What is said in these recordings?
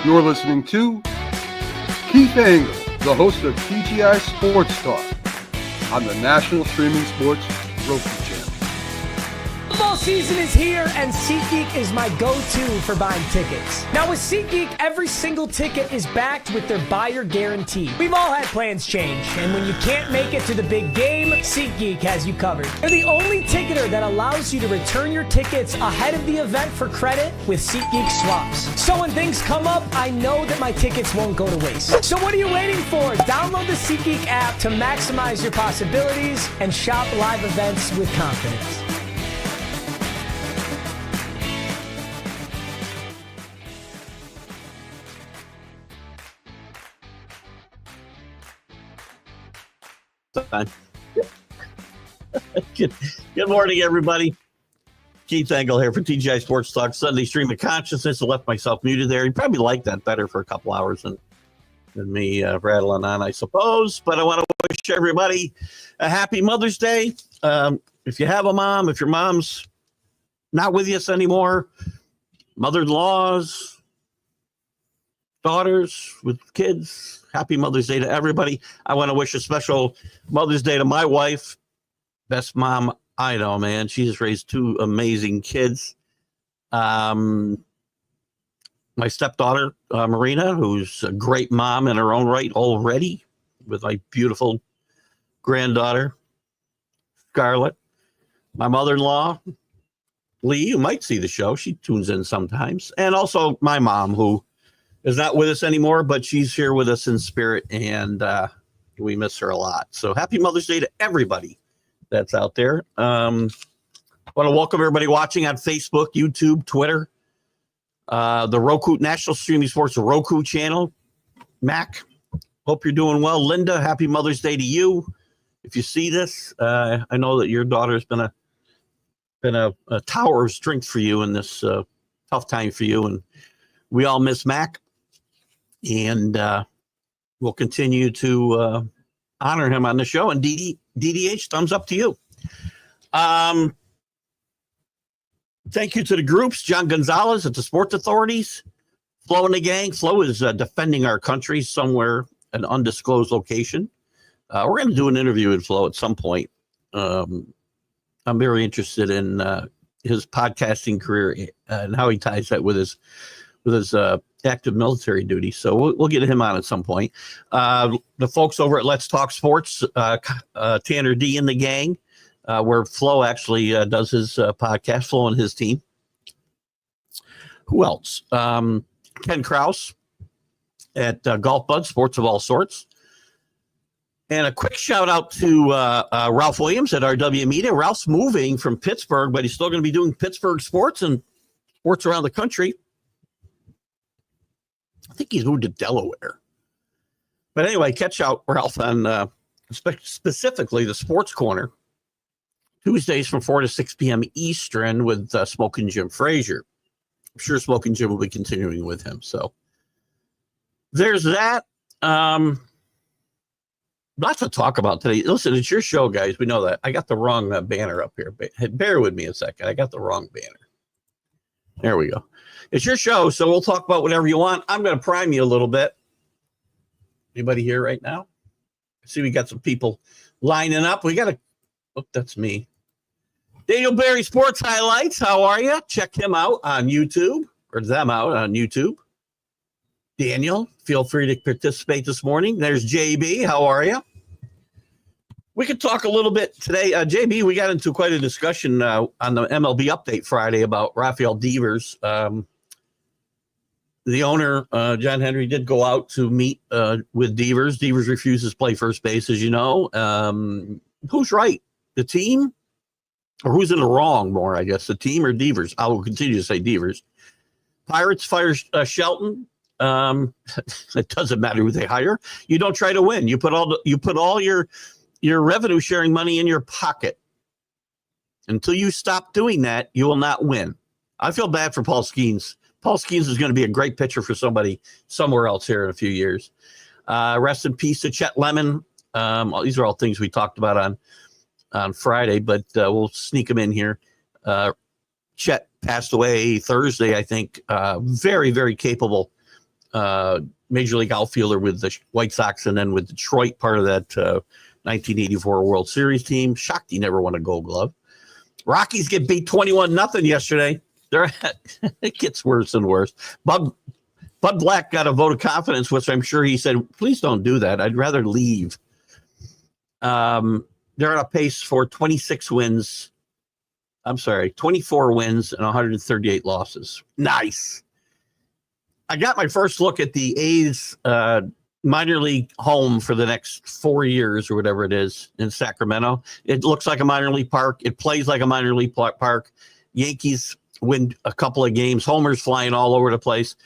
You're listening to Keith Engle, the host of TGI Sports Talk on the National Streaming Sports Roku channel. Football season is here, and SeatGeek is my go-to for buying tickets. Now with SeatGeek, every single ticket is backed with their buyer guarantee. We've all had plans change, and when you can't make it to the big game, SeatGeek has you covered. They're the only ticketer that allows you to return your tickets ahead of the event for credit with SeatGeek swaps. So when things come up, I know that my tickets won't go to waste. So what are you waiting for? Download the SeatGeek app to maximize your possibilities and shop live events with confidence. Good morning, everybody. Keith Engle here for TGI Sports Talk Sunday Stream of Consciousness. I left myself muted there. You probably like that better for a couple hours than me rattling on, I suppose. But I want to wish everybody a happy Mother's Day. If you have a mom, if your mom's not with us anymore, mother-in-laws, daughters with kids, happy Mother's Day to everybody. I want to wish a special Mother's Day to my wife. Best mom I know, man. She has raised two amazing kids. My stepdaughter, Marina, who's a great mom in her own right already, with my beautiful granddaughter, Scarlett. My mother-in-law, Lee, you might see the show. She tunes in sometimes. And also my mom, who is not with us anymore, but she's here with us in spirit, and we miss her a lot. So happy Mother's Day to everybody that's out there. I want to welcome everybody watching on Facebook, YouTube, Twitter, the Roku National Streaming Sports Roku channel. Mac, hope you're doing well. Linda, happy Mother's Day to you. If you see this, I know that your daughter's been a tower of strength for you in this tough time for you, and we all miss Mac, and we'll continue to honor him on the show. And DDH, thumbs up to you. Thank you to the groups. John Gonzalez at the Sports Authorities. Flo and the gang. Flo is defending our country somewhere, an undisclosed location. We're going to do an interview with Flo at some point. I'm very interested in his podcasting career and how he ties that with his active military duty. So we'll get him on at some point. The folks over at Let's Talk Sports, Tanner D and the gang, where Flo actually does his podcast, Flo and his team. Who else? Ken Krause at Golf Bud, Sports of All Sorts. And a quick shout out to Ralph Williams at RW Media. Ralph's moving from Pittsburgh, but he's still going to be doing Pittsburgh sports and sports around the country. I think he's moved to Delaware. But anyway, catch out Ralph on specifically the Sports Corner, Tuesdays from 4 to 6 p.m. Eastern with Smokin' Jim Frazier. I'm sure Smokin' Jim will be continuing with him. So there's that. Lots to talk about today. Listen, it's your show, guys. We know that. I got the wrong banner up here. Bear with me a second. I got the wrong banner. There we go. It's your show, so we'll talk about whatever you want. I'm going to prime you a little bit. Anybody here right now? I see we got some people lining up. We got to... Oh, that's me. Daniel Berry Sports Highlights. How are you? Check him out on YouTube, or them out on YouTube. Daniel, feel free to participate this morning. There's JB. How are you? We could talk a little bit today. JB, we got into quite a discussion on the MLB Update Friday about Rafael Devers. The owner, John Henry, did go out to meet with Devers. Devers refuses to play first base, as you know. Who's right? The team? Or who's in the wrong more, I guess? The team or Devers? I will continue to say Devers. Pirates fire Shelton. It doesn't matter who they hire. You don't try to win. You put all your revenue sharing money in your pocket. Until you stop doing that, you will not win. I feel bad for Paul Skeens. Paul Skeens is going to be a great pitcher for somebody somewhere else here in a few years. Rest in peace to Chet Lemon. These are all things we talked about on Friday, but we'll sneak them in here. Chet passed away Thursday, I think. Very, very capable Major League outfielder with the White Sox and then with Detroit, part of that 1984 World Series team. Shocked he never won a Gold Glove. Rockies get beat 21-0 yesterday. It gets worse and worse. Bud Black got a vote of confidence, which I'm sure he said, please don't do that. I'd rather leave. They're on a pace for 24 wins and 138 losses. Nice. I got my first look at the A's minor league home for the next 4 years or whatever it is in Sacramento. It looks like a minor league park. It plays like a minor league park. Yankees win a couple of games. Homers flying all over the place.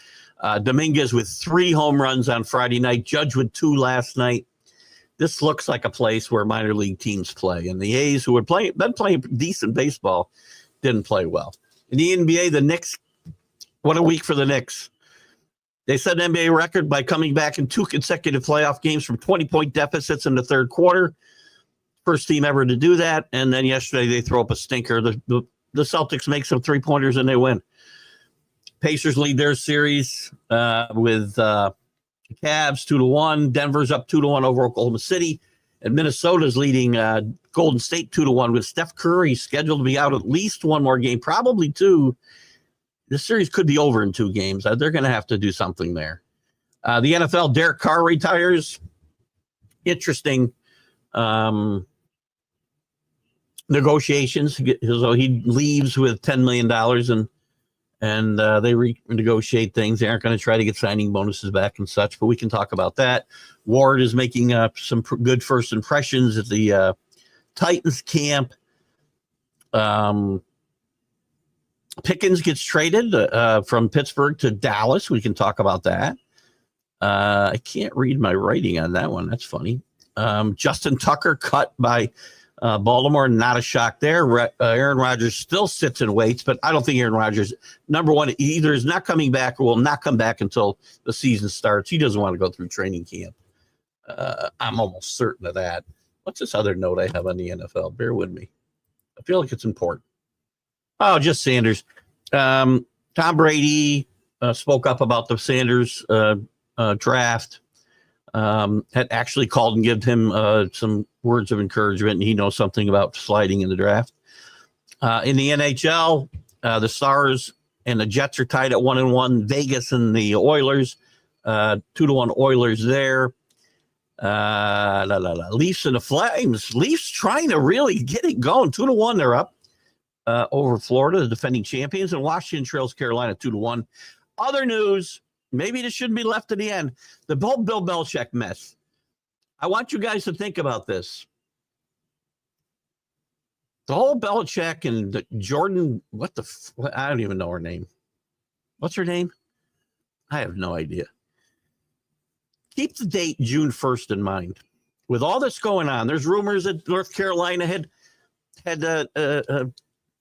Dominguez with 3 home runs on Friday night. Judge with 2 last night. This looks like a place where minor league teams play. And the A's, who had been playing decent baseball, didn't play well. In the NBA, the Knicks, what a week for the Knicks. They set an NBA record by coming back in 2 consecutive playoff games from 20-point deficits in the third quarter. First team ever to do that. And then yesterday they throw up a stinker. The Celtics make some 3-pointers and they win. Pacers lead their series with Cavs 2-1. Denver's up 2-1 over Oklahoma City. And Minnesota's leading Golden State 2-1 with Steph Curry scheduled to be out at least 1 more game, probably 2. This series could be over in 2 games. They're going to have to do something there. The NFL, Derek Carr retires. Interesting negotiations. So he leaves with $10 million and they renegotiate things. They aren't going to try to get signing bonuses back and such, but we can talk about that. Ward is making some good first impressions at the Titans camp. Pickens gets traded from Pittsburgh to Dallas. We can talk about that. I can't read my writing on that one. That's funny. Justin Tucker cut by Baltimore. Not a shock there. Aaron Rodgers still sits and waits, but I don't think Aaron Rodgers, number one, either is not coming back or will not come back until the season starts. He doesn't want to go through training camp. I'm almost certain of that. What's this other note I have on the NFL? Bear with me. I feel like it's important. Oh, just Sanders. Tom Brady spoke up about the Sanders draft. Had actually called and given him some words of encouragement, and he knows something about sliding in the draft. In the NHL, the Stars and the Jets are tied at 1-1. Vegas and the Oilers, 2-1 Oilers there. Leafs and the Flames. Leafs trying to really get it going. 2-1, they're up. Over Florida, the defending champions, and Washington trails Carolina 2-1. Other news, maybe this shouldn't be left to the end. The whole Bill Belichick mess. I want you guys to think about this. The whole Belichick and the Jordan, I don't even know her name. What's her name? I have no idea. Keep the date June 1st in mind. With all this going on, there's rumors that North Carolina had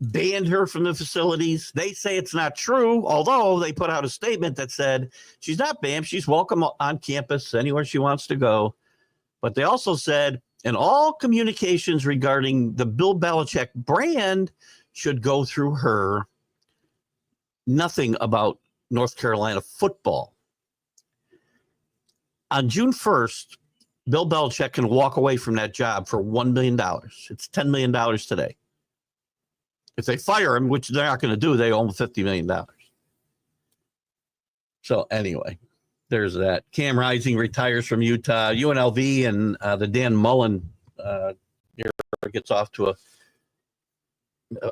banned her from the facilities. They say it's not true, although they put out a statement that said she's not banned. She's welcome on campus anywhere she wants to go. But they also said, and all communications regarding the Bill Belichick brand should go through her. Nothing about North Carolina football. On June 1st, Bill Belichick can walk away from that job for $1 million. It's $10 million today. If they fire him, which they're not going to do, they owe him $50 million. So anyway, there's that. Cam Rising retires from Utah. UNLV and the Dan Mullen gets off to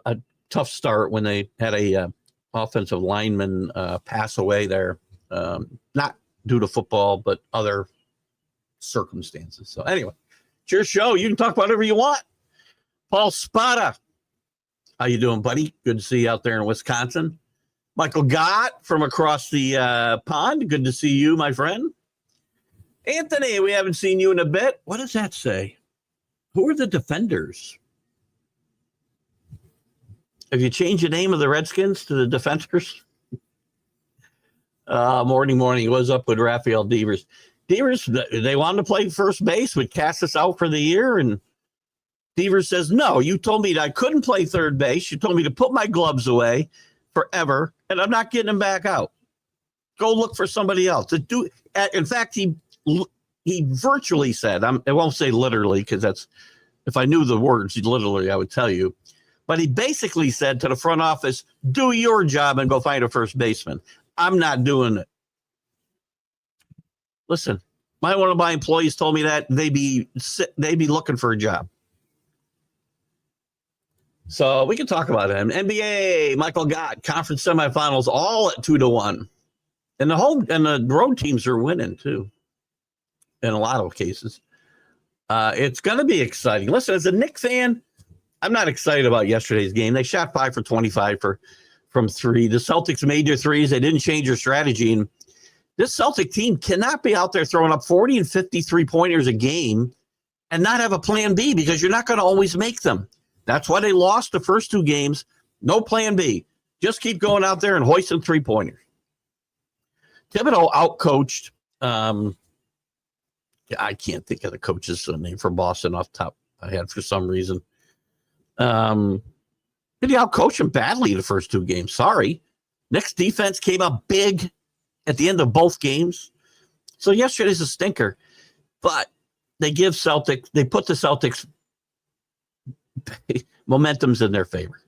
a tough start when they had a offensive lineman pass away there. Not due to football, but other circumstances. So anyway, it's your show. You can talk about whatever you want. Paul Spada. How you doing, buddy? Good to see you out there in Wisconsin. Michael Gott from across the pond. Good to see you, my friend. Anthony, we haven't seen you in a bit. What does that say? Who are the Defenders? Have you changed the name of the Redskins to the Defenders? Morning. What's up with Rafael Devers? Devers, they wanted to play first base, would cast us out for the year, and Devers says, no, you told me that I couldn't play third base. You told me to put my gloves away forever, and I'm not getting them back out. Go look for somebody else. In fact, he virtually said, I won't say literally because that's, if I knew the words literally, I would tell you. But he basically said to the front office, do your job and go find a first baseman. I'm not doing it. Listen, one of my employees told me that they'd be looking for a job. So we can talk about him. NBA, Michael Gott, conference semifinals, all at 2-1. And the road teams are winning too. In a lot of cases. It's going to be exciting. Listen, as a Knicks fan, I'm not excited about yesterday's game. They shot 5 for 25 from three. The Celtics made their threes. They didn't change their strategy. And this Celtic team cannot be out there throwing up 40 and 53 pointers a game and not have a plan B because you're not going to always make them. That's why they lost the first two games. No plan B. Just keep going out there and hoisting 3-pointers. Thibodeau outcoached. I can't think of the coach's name for Boston off the top of my head for some reason. Did he outcoach him badly the first two games? Sorry. Knicks defense came up big at the end of both games. So yesterday's a stinker. But they put the Celtics momentum's in their favor.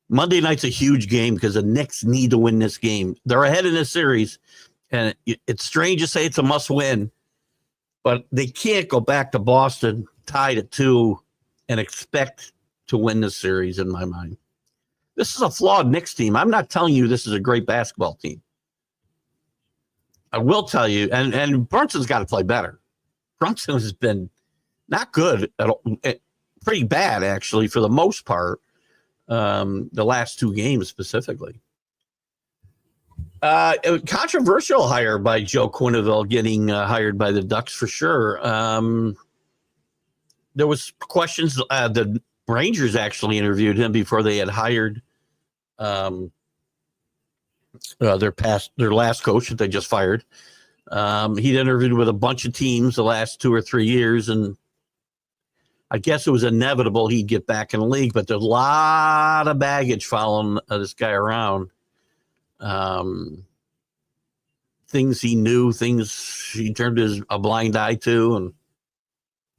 Monday night's a huge game because the Knicks need to win this game. They're ahead in this series, and it's strange to say it's a must-win, but they can't go back to Boston tied at 2 and expect to win this series in my mind. This is a flawed Knicks team. I'm not telling you this is a great basketball team. I will tell you, and Brunson's got to play better. Brunson has been not good at all, pretty bad actually for the most part. The last two games specifically. A controversial hire by Joe Quenneville getting hired by the Ducks for sure. There was questions. The Rangers actually interviewed him before they had hired their last coach that they just fired. He'd interviewed with a bunch of teams the last 2 or 3 years, and I guess it was inevitable he'd get back in the league, but there's a lot of baggage following this guy around. Things he knew, things he turned a blind eye to, and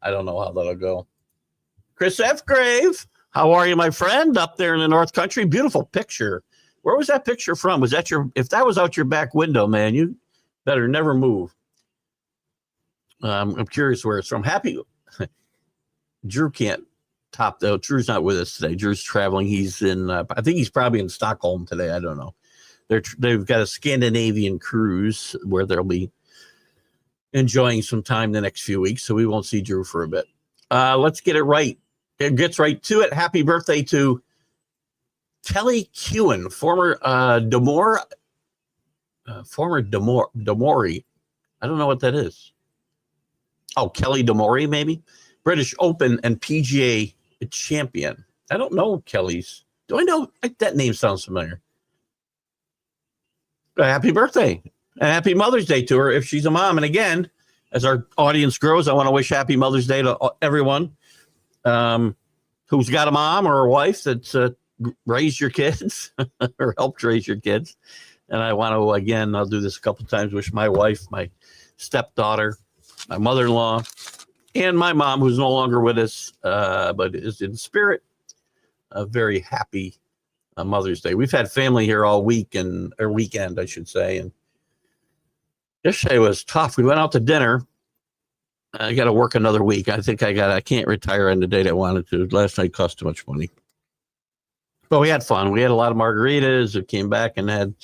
I don't know how that'll go. Chris F. Grave, how are you, my friend, up there in the North Country? Beautiful picture. Where was that picture from? Was that if that was out your back window, man, you better never move. I'm curious where it's from. Happy Drew can't top though. Drew's not with us today. Drew's traveling. He's in, I think he's probably in Stockholm today. I don't know. They've got a Scandinavian cruise where they'll be enjoying some time the next few weeks. So we won't see Drew for a bit. Let's get it right. It gets right to it. Happy birthday to Kelly Kewen, former Demori. I don't know what that is. Oh, Kelly Demori, maybe. British Open and PGA champion. I don't know Kelly's. Do I know? That name sounds familiar. Happy birthday and happy Mother's Day to her if she's a mom. And again, as our audience grows, I want to wish happy Mother's Day to everyone who's got a mom or a wife that's raised your kids or helped raise your kids. And I want to, again, I'll do this a couple of times, wish my wife, my stepdaughter, my mother-in-law, and my mom, who's no longer with us, but is in spirit, a very happy Mother's Day. We've had family here all week or weekend, I should say. And yesterday was tough. We went out to dinner. I got to work another week. I think I can't retire on the date I wanted to. Last night cost too much money. But we had fun. We had a lot of margaritas. We came back and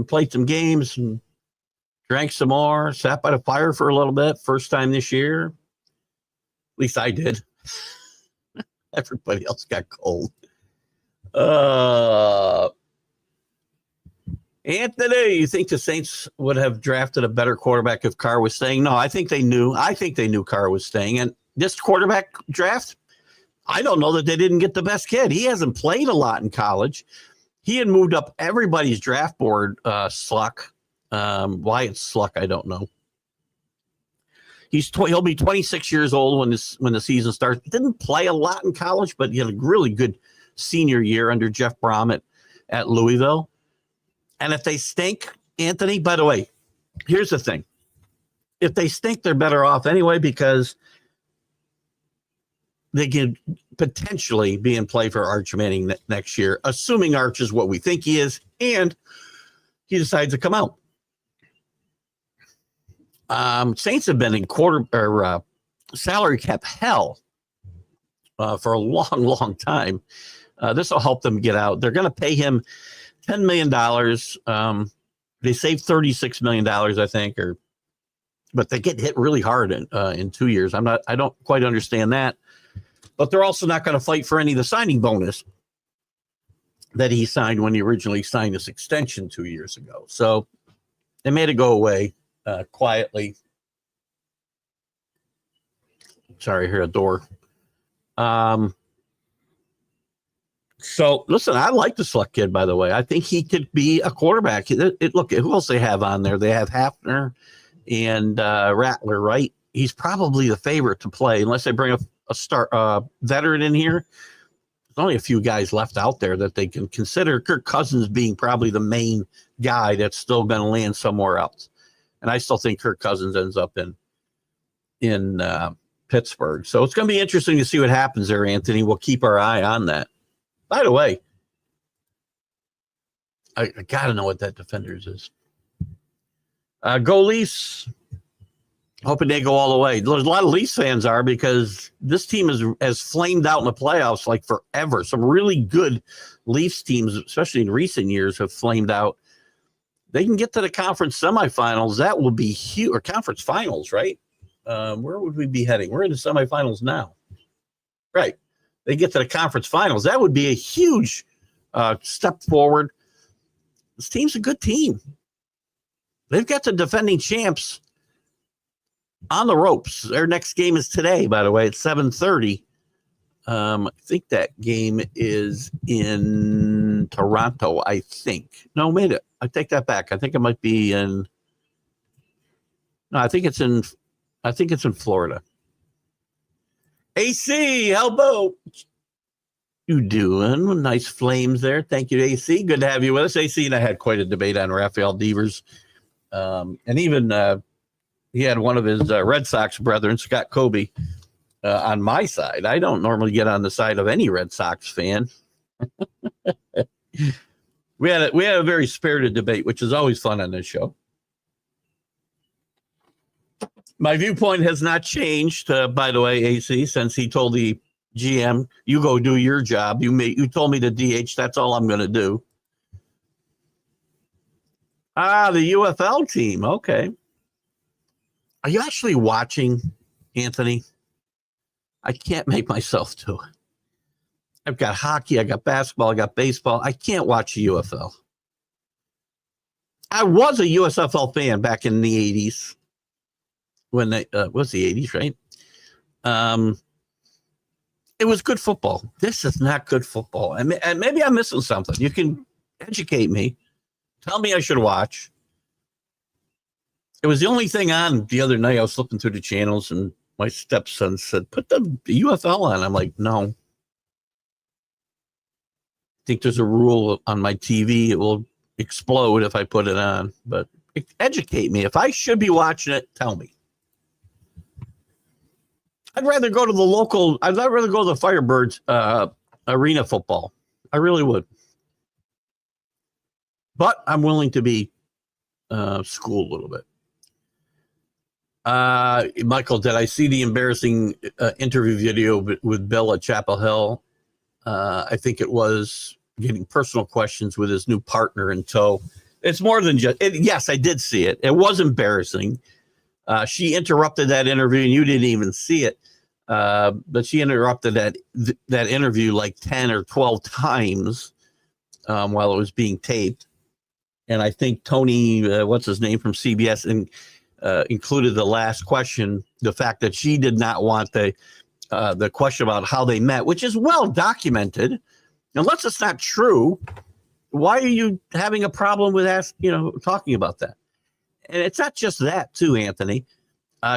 played some games and drank some more, sat by the fire for a little bit. First time this year. At least I did. Everybody else got cold. Anthony, you think the Saints would have drafted a better quarterback if Carr was staying? No, I think they knew Carr was staying. And this quarterback draft, I don't know that they didn't get the best kid. He hasn't played a lot in college. He had moved up everybody's draft board, Sluck. Why it's Sluck, I don't know. He'll be 26 years old when the season starts. Didn't play a lot in college, but he had a really good senior year under Jeff Brom at Louisville. And if they stink, Anthony, by the way, here's the thing. If they stink, they're better off anyway because they could potentially be in play for Arch Manning next year, assuming Arch is what we think he is, and he decides to come out. Saints have been in salary cap hell for a long, long time. This will help them get out. They're going to pay him $10 million. They saved $36 million, I think, but they get hit really hard in 2 years. I don't quite understand that. But they're also not going to fight for any of the signing bonus that he signed when he originally signed this extension 2 years ago. So they made it go away quietly. Sorry, I hear a door. So listen, I like the Select kid, by the way. I think he could be a quarterback. Look, who else they have on there? They have Hafner and Rattler, right? He's probably the favorite to play unless they bring a veteran in here. There's only a few guys left out there that they can consider. Kirk Cousins being probably the main guy that's still going to land somewhere else. And I still think Kirk Cousins ends up in Pittsburgh. So it's going to be interesting to see what happens there, Anthony. We'll keep our eye on that. By the way, I got to know what that Defenders is. Go Leafs. Hoping they go all the way. There's a lot of Leafs fans are because this team has flamed out in the playoffs like forever. Some really good Leafs teams, especially in recent years, have flamed out. They can get to the conference semifinals. That will be huge. Or conference finals, right? Where would we be heading? We're in the semifinals now. Right. They get to the conference finals. That would be a huge step forward. This team's a good team. They've got the defending champs on the ropes. Their next game is today, by the way, at 7:30. I think that game is in Toronto, I think. No, I take that back. I think it might be in. No, I think it's in Florida. AC, elbow. You doing? Nice flames there. Thank you, AC. Good to have you with us. AC and I had quite a debate on Rafael Devers. And even he had one of his Red Sox brethren, Scott Kobe, on my side. I don't normally get on the side of any Red Sox fan. We had a very spirited debate, which is always fun on this show. My viewpoint has not changed, by the way, AC, since he told the GM, "You go do your job. You told me to DH. That's all I'm going to do." The UFL team. Okay. Are you actually watching, Anthony? I can't make myself do it. I've got hockey, I got basketball, I got baseball. I can't watch the UFL. I was a USFL fan back in the 80s. When they was the 80s, right? It was good football. This is not good football. And maybe I'm missing something. You can educate me. Tell me I should watch. It was the only thing on the other night. I was flipping through the channels and my stepson said, "Put the UFL on." I'm like, no. I think there's a rule on my TV. It will explode if I put it on. But educate me. If I should be watching it, tell me. I'd rather go to the local. I'd rather go to the Firebirds arena football. I really would. But I'm willing to be schooled a little bit. Michael, did I see the embarrassing interview video with Bill at Chapel Hill? I think it was getting personal questions with his new partner in tow. It's more than just. Yes, I did see it. It was embarrassing. She interrupted that interview, and you didn't even see it. But she interrupted that interview like 10 or 12 times while it was being taped. And I think Tony, what's his name from CBS, included the last question, the fact that she did not want the question about how they met, which is well documented. Unless it's not true, why are you having a problem with talking about that? And it's not just that, too, Anthony.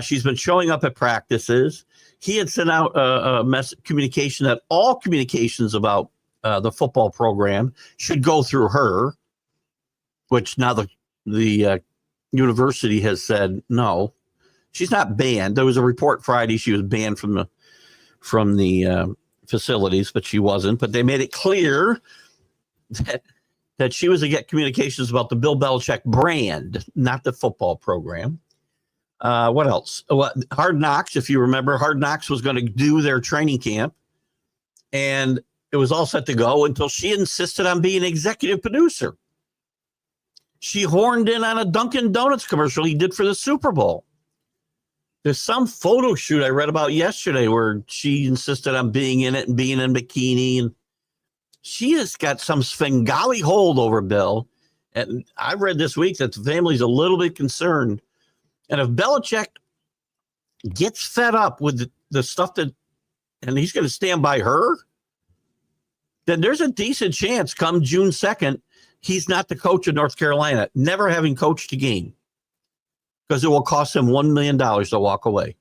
She's been showing up at practices. He had sent out a communication that all communications about the football program should go through her, which now the the university has said no. She's not banned. There was a report Friday she was banned from the facilities, but she wasn't. But they made it clear that she was to get communications about the Bill Belichick brand, not the football program. What else? Hard Knocks, if you remember, Hard Knocks was going to do their training camp, and it was all set to go until she insisted on being executive producer. She horned in on a Dunkin' Donuts commercial he did for the Super Bowl. There's some photo shoot I read about yesterday where she insisted on being in it and being in bikini. And she has got some Svengali hold over Bill. And I read this week that the family's a little bit concerned. And if Belichick gets fed up with the stuff and he's going to stand by her, then there's a decent chance come June 2nd, he's not the coach of North Carolina, never having coached a game. Because it will cost him $1 million to walk away.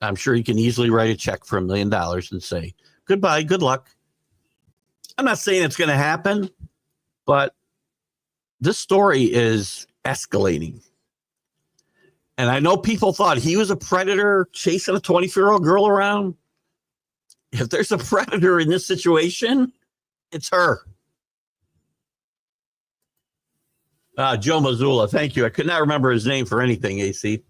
I'm sure he can easily write a check for $1 million and say, goodbye, good luck. I'm not saying it's going to happen, but this story is escalating. And I know people thought he was a predator chasing a 24-year-old girl around. If there's a predator in this situation, it's her. Joe Mazzulla, thank you. I could not remember his name for anything, AC.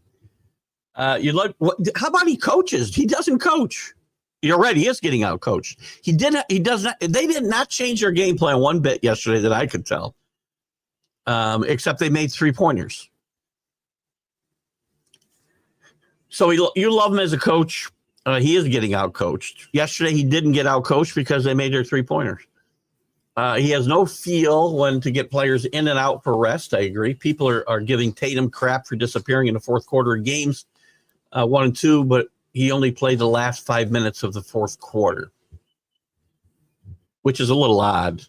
How about he coaches? He doesn't coach. You're right, he is getting out coached. He does not. They did not change their game plan one bit yesterday that I could tell. Except they made 3-pointers. So you love him as a coach. He is getting out coached. Yesterday he didn't get out coached because they made their 3-pointers. He has no feel when to get players in and out for rest. I agree. People are giving Tatum crap for disappearing in the fourth quarter of games, 1 and 2, but he only played the last 5 minutes of the fourth quarter, which is a little odd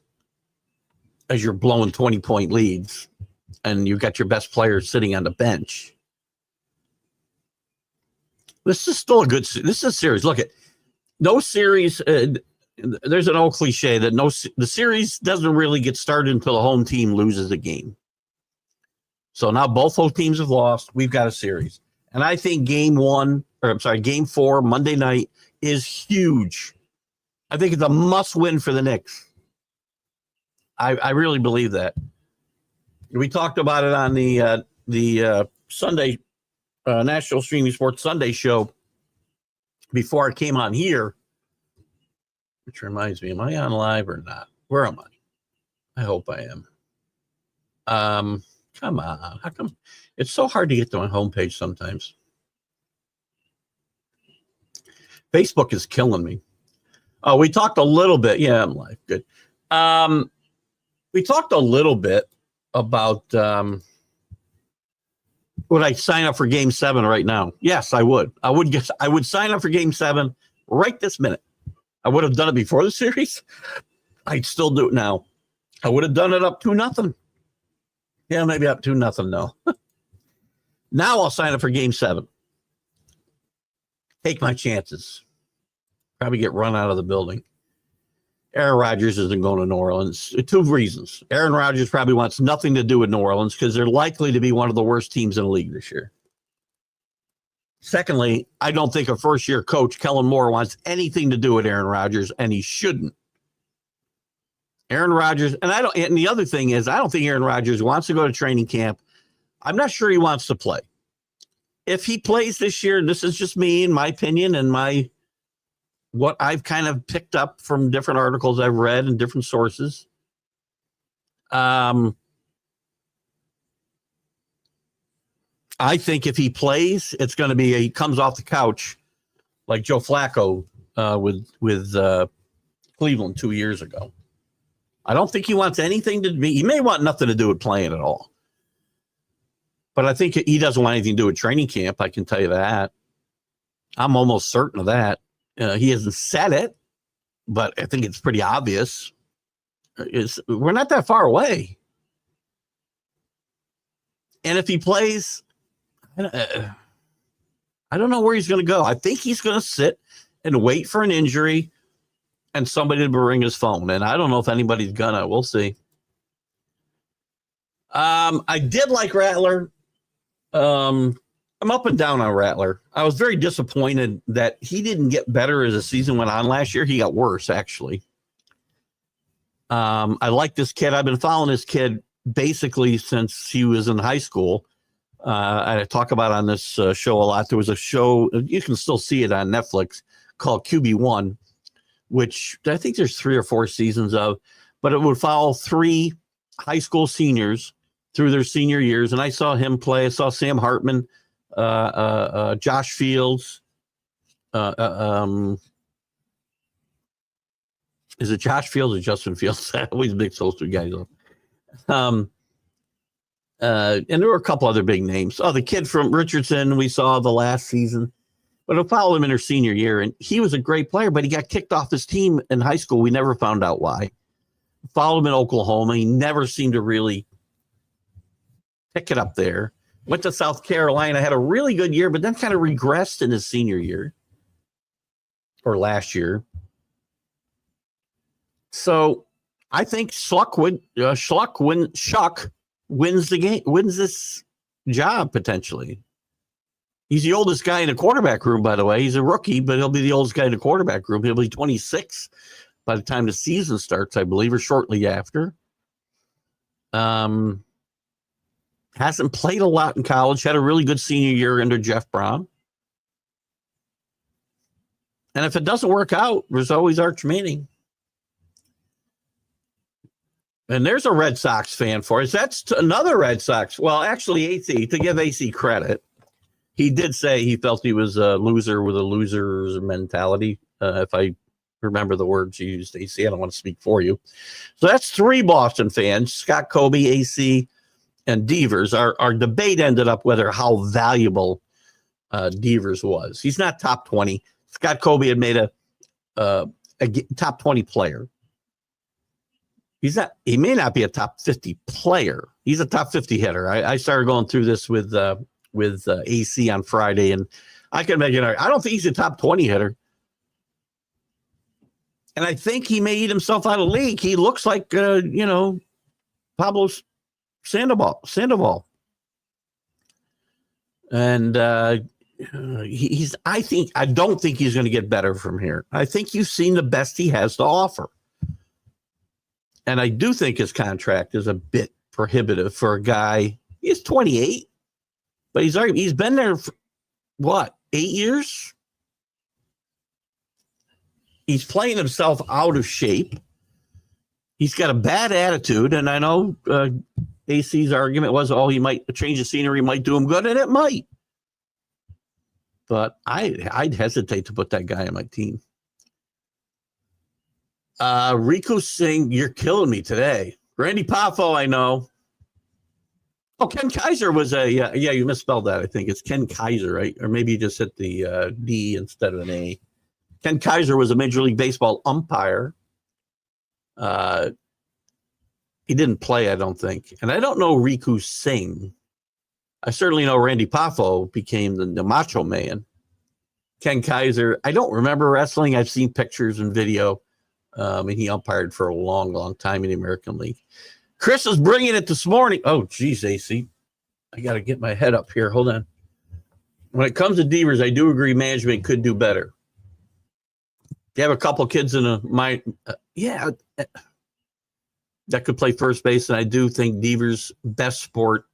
as you're blowing 20-point leads and you've got your best players sitting on the bench. This is still this is a series. Look at no series. There's an old cliche that the series doesn't really get started until the home team loses a game. So now both those teams have lost. We've got a series. And I think game 4, Monday night is huge. I think it's a must win for the Knicks. I really believe that. We talked about it on the Sunday National Streaming Sports Sunday show before I came on here. Which reminds me, am I on live or not? Where am I? I hope I am. Come on. How come it's so hard to get to my homepage sometimes? Facebook is killing me. Oh, we talked a little bit. Yeah, I'm live. Good. We talked a little bit about would I sign up for Game 7 right now? Yes, I would. I would sign up for Game 7 right this minute. I would have done it before the series. I'd still do it now. I would have done it up 2-0. Yeah, maybe up 2-0. No. Now I'll sign up for Game 7. Take my chances. Probably get run out of the building. Aaron Rodgers isn't going to New Orleans. 2 reasons. Aaron Rodgers probably wants nothing to do with New Orleans because they're likely to be one of the worst teams in the league this year. Secondly, I don't think a first-year coach, Kellen Moore, wants anything to do with Aaron Rodgers, and he shouldn't. Aaron Rodgers, and the other thing is, I don't think Aaron Rodgers wants to go to training camp. I'm not sure he wants to play. If he plays this year, this is just me and my opinion and what I've kind of picked up from different articles I've read and different sources. I think if he plays, it's going to be he comes off the couch like Joe Flacco with Cleveland 2 years ago. I don't think he wants anything to be. He may want nothing to do with playing at all. But I think he doesn't want anything to do with training camp. I can tell you that. I'm almost certain of that. He hasn't said it, but I think it's pretty obvious. We're not that far away. And if he plays, I don't know where he's going to go. I think he's going to sit and wait for an injury and somebody to bring his phone. And I don't know if anybody's going to. We'll see. I did like Rattler. I'm up and down on Rattler. I was very disappointed that he didn't get better as the season went on last year. He got worse, actually. I like this kid. I've been following this kid basically since he was in high school. I talk about on this show a lot. There was a show, you can still see it on Netflix, called QB1, which I think there's 3 or 4 seasons of, but it would follow 3 high school seniors through their senior years. And I saw him play. I saw Sam Hartman, Josh Fields. Is it Josh Fields or Justin Fields? I always mix those 2 guys up. And there were a couple other big names. Oh, the kid from Richardson we saw the last season. But I followed him in her senior year, and he was a great player, but he got kicked off his team in high school. We never found out why. Followed him in Oklahoma. He never seemed to really pick it up there. Went to South Carolina, had a really good year, but then kind of regressed in his senior year or last year. So I think Shuck wins the game, wins this job potentially. He's the oldest guy in the quarterback room, by the way. He's a rookie, but he'll be the oldest guy in the quarterback room. He'll be 26 by the time the season starts, I believe, or shortly after. Hasn't played a lot in college. Had a really good senior year under Jeff Brom. And if it doesn't work out, there's always Arch Manning. And there's a Red Sox fan for us. That's another Red Sox. Well, actually, AC, to give AC credit, he did say he felt he was a loser with a loser's mentality. If I remember the words you used, AC, I don't want to speak for you. So that's 3 Boston fans, Scott Kobe, AC, and Devers. Our debate ended up whether how valuable Devers was. He's not top 20. Scott Kobe had made a top 20 player. He may not be a top 50 player. He's a top 50 hitter. I started going through this with AC on Friday, and I can make it. I don't think he's a top 20 hitter. And I think he may eat himself out of the league. He looks like, Pablo Sandoval. And I don't think he's going to get better from here. I think you've seen the best he has to offer. And I do think his contract is a bit prohibitive for a guy. He's 28, but he's been there for, 8 years? He's playing himself out of shape. He's got a bad attitude, and I know AC's argument was, he might change the scenery, might do him good, and it might. But I'd hesitate to put that guy on my team. Riku Singh, you're killing me today. Randy Poffo, I know. Oh, Ken Kaiser was you misspelled that. I think it's Ken Kaiser, right? Or maybe you just hit the D instead of an A. Ken Kaiser was a Major League Baseball umpire. He didn't play, I don't think. And I don't know Riku Singh. I certainly know Randy Poffo became the Macho Man. Ken Kaiser, I don't remember wrestling. I've seen pictures and video. And he umpired for a long, long time in the American League. Chris is bringing it this morning. Oh, geez, AC. I got to get my head up here. Hold on. When it comes to Devers, I do agree management could do better. You have a couple kids in that could play first base, and I do think Devers' best sport,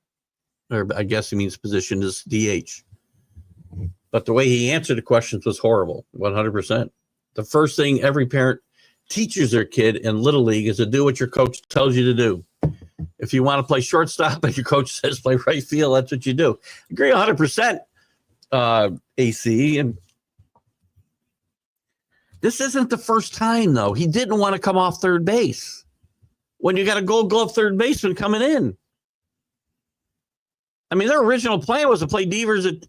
or I guess he means position, is DH. But the way he answered the questions was horrible, 100%. The first thing every parent teaches their kid in Little League is to do what your coach tells you to do. If you want to play shortstop and your coach says play right field, that's what you do. I agree 100%, AC. And this isn't the first time, though. He didn't want to come off third base when you got a Gold Glove third baseman coming in. I mean, their original plan was to play Devers at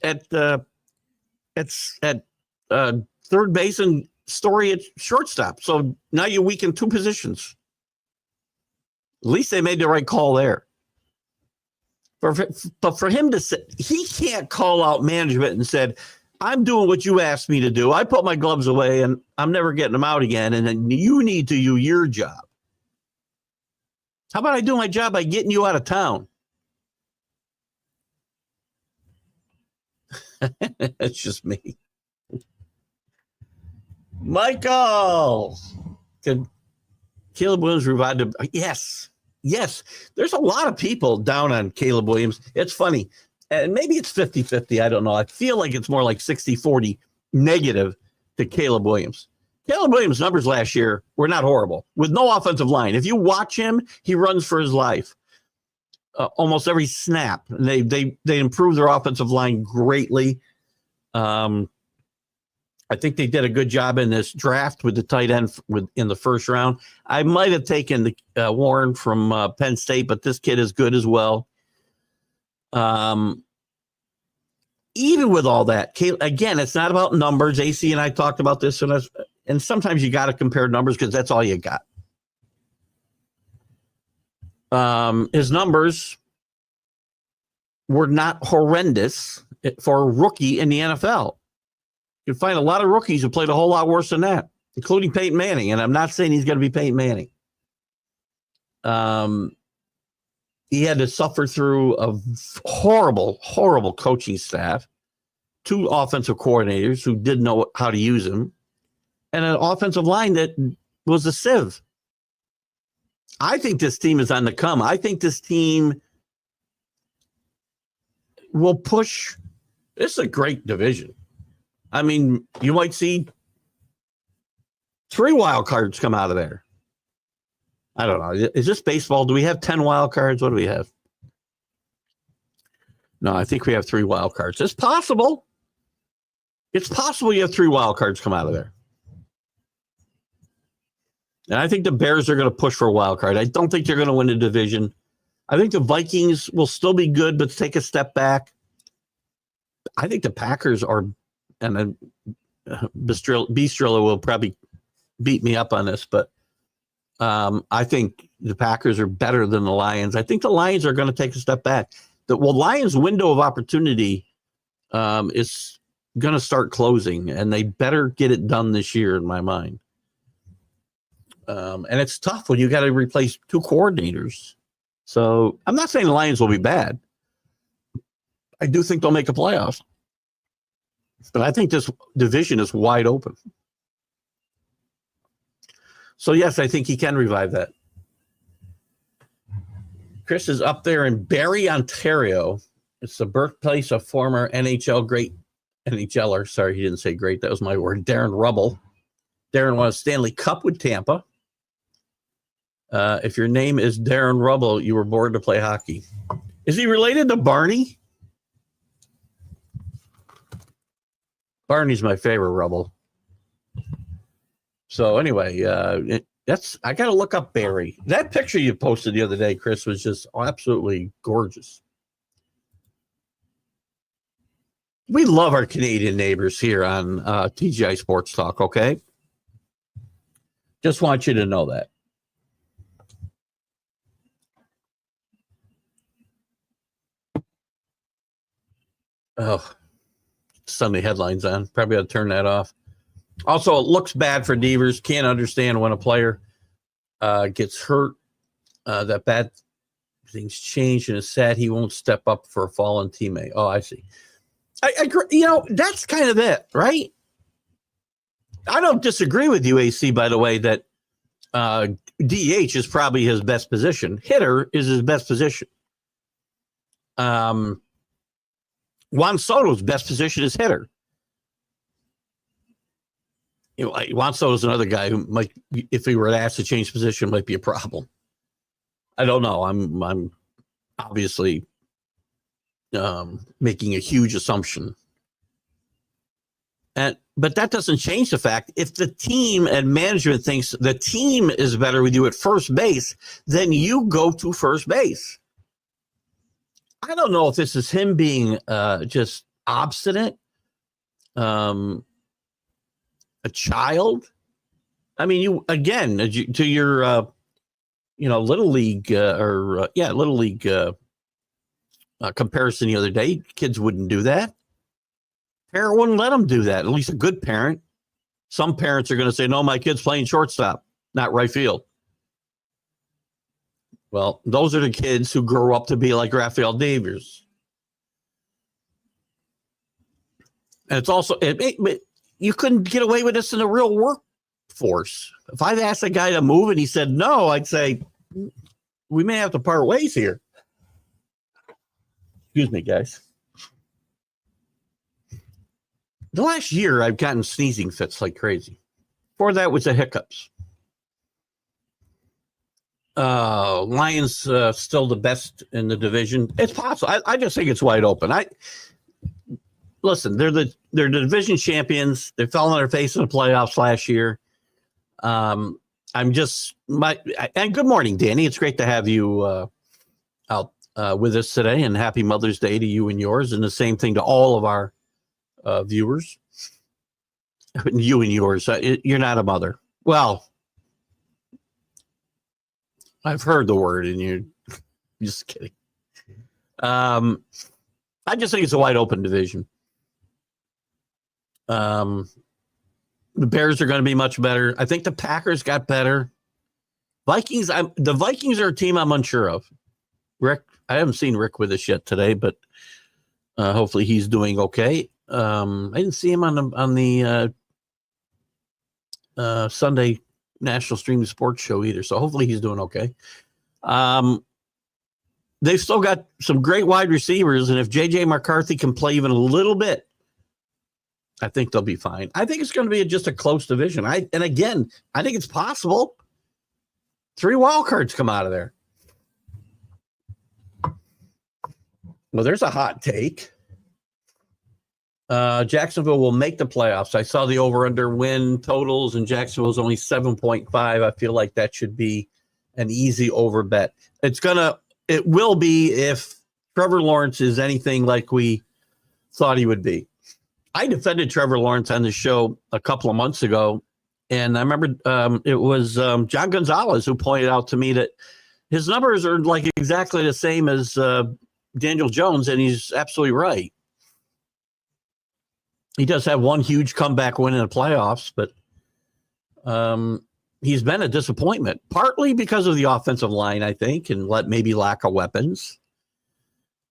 third base and Story at shortstop. So now you weaken 2 positions. At least they made the right call there. But for him to say, he can't call out management and said, I'm doing what you asked me to do. I put my gloves away and I'm never getting them out again. And then you need to do your job. How about I do my job by getting you out of town? That's just me. Michael, could Caleb Williams revive him? Yes. There's a lot of people down on Caleb Williams. It's funny. And maybe it's 50-50. I don't know. I feel like it's more like 60-40 negative to Caleb Williams. Caleb Williams' numbers last year were not horrible with no offensive line. If you watch him, he runs for his life almost every snap. And they improved their offensive line greatly. I think they did a good job in this draft with the tight end in the first round. I might have taken the Warren from Penn State, but this kid is good as well. Even with all that, again, it's not about numbers. AC and I talked about this, and sometimes you got to compare numbers because that's all you got. His numbers were not horrendous for a rookie in the NFL. You can find a lot of rookies who played a whole lot worse than that, including Peyton Manning. And I'm not saying he's going to be Peyton Manning. He had to suffer through a horrible, horrible coaching staff, 2 offensive coordinators who didn't know how to use him, and an offensive line that was a sieve. I think this team is on the come. I think this team will push. This is a great division. I mean, you might see 3 wild cards come out of there. I don't know. Is this baseball? Do we have 10 wild cards? What do we have? No, I think we have 3 wild cards. It's possible. It's possible you have 3 wild cards come out of there. And I think the Bears are going to push for a wild card. I don't think they're going to win the division. I think the Vikings will still be good, but take a step back. I think the Packers are, and then Bistrillo will probably beat me up on this, but I think the Packers are better than the Lions. I think the Lions are going to take a step back. The Lions' window of opportunity is going to start closing, and they better get it done this year, in my mind. And it's tough when you got to replace 2 coordinators. So I'm not saying the Lions will be bad. I do think they'll make a playoff. But I think this division is wide open. So, yes, I think he can revive that. Chris is up there in Barrie, Ontario. It's the birthplace of former great NHLer. Sorry, he didn't say great. That was my word. Darren Rubble. Darren won a Stanley Cup with Tampa. If your name is Darren Rubble, you were born to play hockey. Is he related to Barney? Barney's my favorite Rubble. So anyway, I got to look up Barrie. That picture you posted the other day, Chris, was just absolutely gorgeous. We love our Canadian neighbors here on TGI Sports Talk, okay? Just want you to know that. Oh, Sunday headlines on. Probably ought to turn that off. Also, it looks bad for Devers. Can't understand when a player gets hurt. That bad things change, and it's sad he won't step up for a fallen teammate. Oh, I see. I agree. You know, that's kind of it, right? I don't disagree with you, AC, by the way, that DH is probably his best position. Hitter is his best position. Juan Soto's best position is hitter. You know, Juan Soto's another guy who might, if he were asked to change position, might be a problem. I don't know. I'm obviously making a huge assumption. But that doesn't change the fact if the team and management thinks the team is better with you at first base, then you go to first base. I don't know if this is him being just obstinate, a child. I mean, you again to your little league little league comparison the other day. Kids wouldn't do that. Parent wouldn't let them do that. At least a good parent. Some parents are going to say, "No, my kid's playing shortstop, not right field." Well, those are the kids who grow up to be like Rafael Devers. And it's also, you couldn't get away with this in the real workforce. If I'd asked a guy to move and he said no, I'd say, we may have to part ways here. Excuse me, guys. The last year, I've gotten sneezing fits like crazy. Before that was the hiccups. Lions still the best in the division. It's possible. I just think it's wide open. Listen. They're the division champions. They fell on their face in the playoffs last year. And good morning, Danny. It's great to have you out with us today, and happy Mother's Day to you and yours, and the same thing to all of our viewers. You and yours. You're not a mother. Well, I've heard the word, and you're just kidding. I just think it's a wide open division. The Bears are going to be much better. I think the Packers got better. The Vikings are a team I'm unsure of. Rick, I haven't seen Rick with us yet today, but hopefully he's doing okay. I didn't see him on the Sunday National Streaming Sports Show either, so hopefully he's doing okay. They've still got some great wide receivers, and if J.J. McCarthy can play even a little bit, I think they'll be fine. I think it's going to be just a close division. I think it's possible 3 wild cards come out of there. Well, there's a hot take. Jacksonville will make the playoffs. I saw the over-under win totals, and Jacksonville's only 7.5. I feel like that should be an easy over bet. It will be if Trevor Lawrence is anything like we thought he would be. I defended Trevor Lawrence on the show a couple of months ago, and I remember it was John Gonzalez who pointed out to me that his numbers are like exactly the same as Daniel Jones, and he's absolutely right. He does have one huge comeback win in the playoffs, but he's been a disappointment, partly because of the offensive line, I think, and maybe lack of weapons.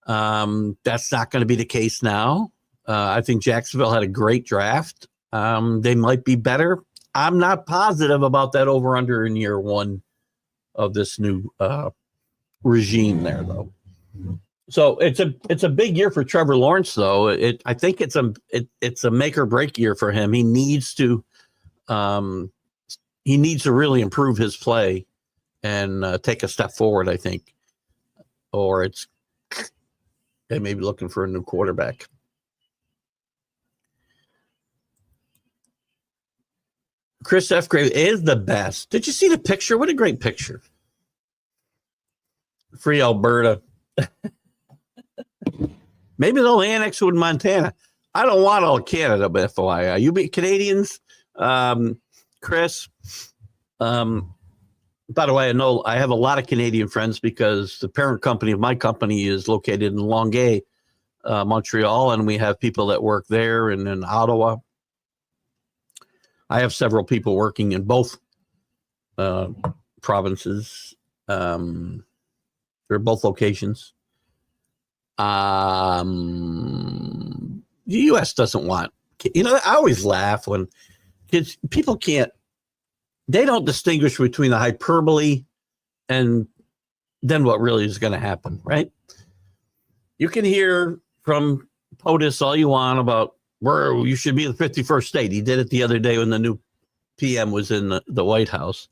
That's not going to be the case now. I think Jacksonville had a great draft. They might be better. I'm not positive about that over-under in year one of this new regime there, though. So it's a big year for Trevor Lawrence, though. I think it's a make or break year for him. He needs to really improve his play and take a step forward, I think, or they may be looking for a new quarterback. Chris F. Grave is the best. Did you see the picture? What a great picture. Free Alberta. Maybe they'll annex with Montana. I don't want all Canada, but FYI. You be Canadians, Chris. By the way, I know I have a lot of Canadian friends because the parent company of my company is located in Longueuil, Montreal, and we have people that work there and in Ottawa. I have several people working in both provinces, or both locations. The U.S. doesn't want, I always laugh when people they don't distinguish between the hyperbole and then what really is going to happen, right? You can hear from POTUS all you want about where you should be the 51st state. He did it the other day when the new PM was in the White House.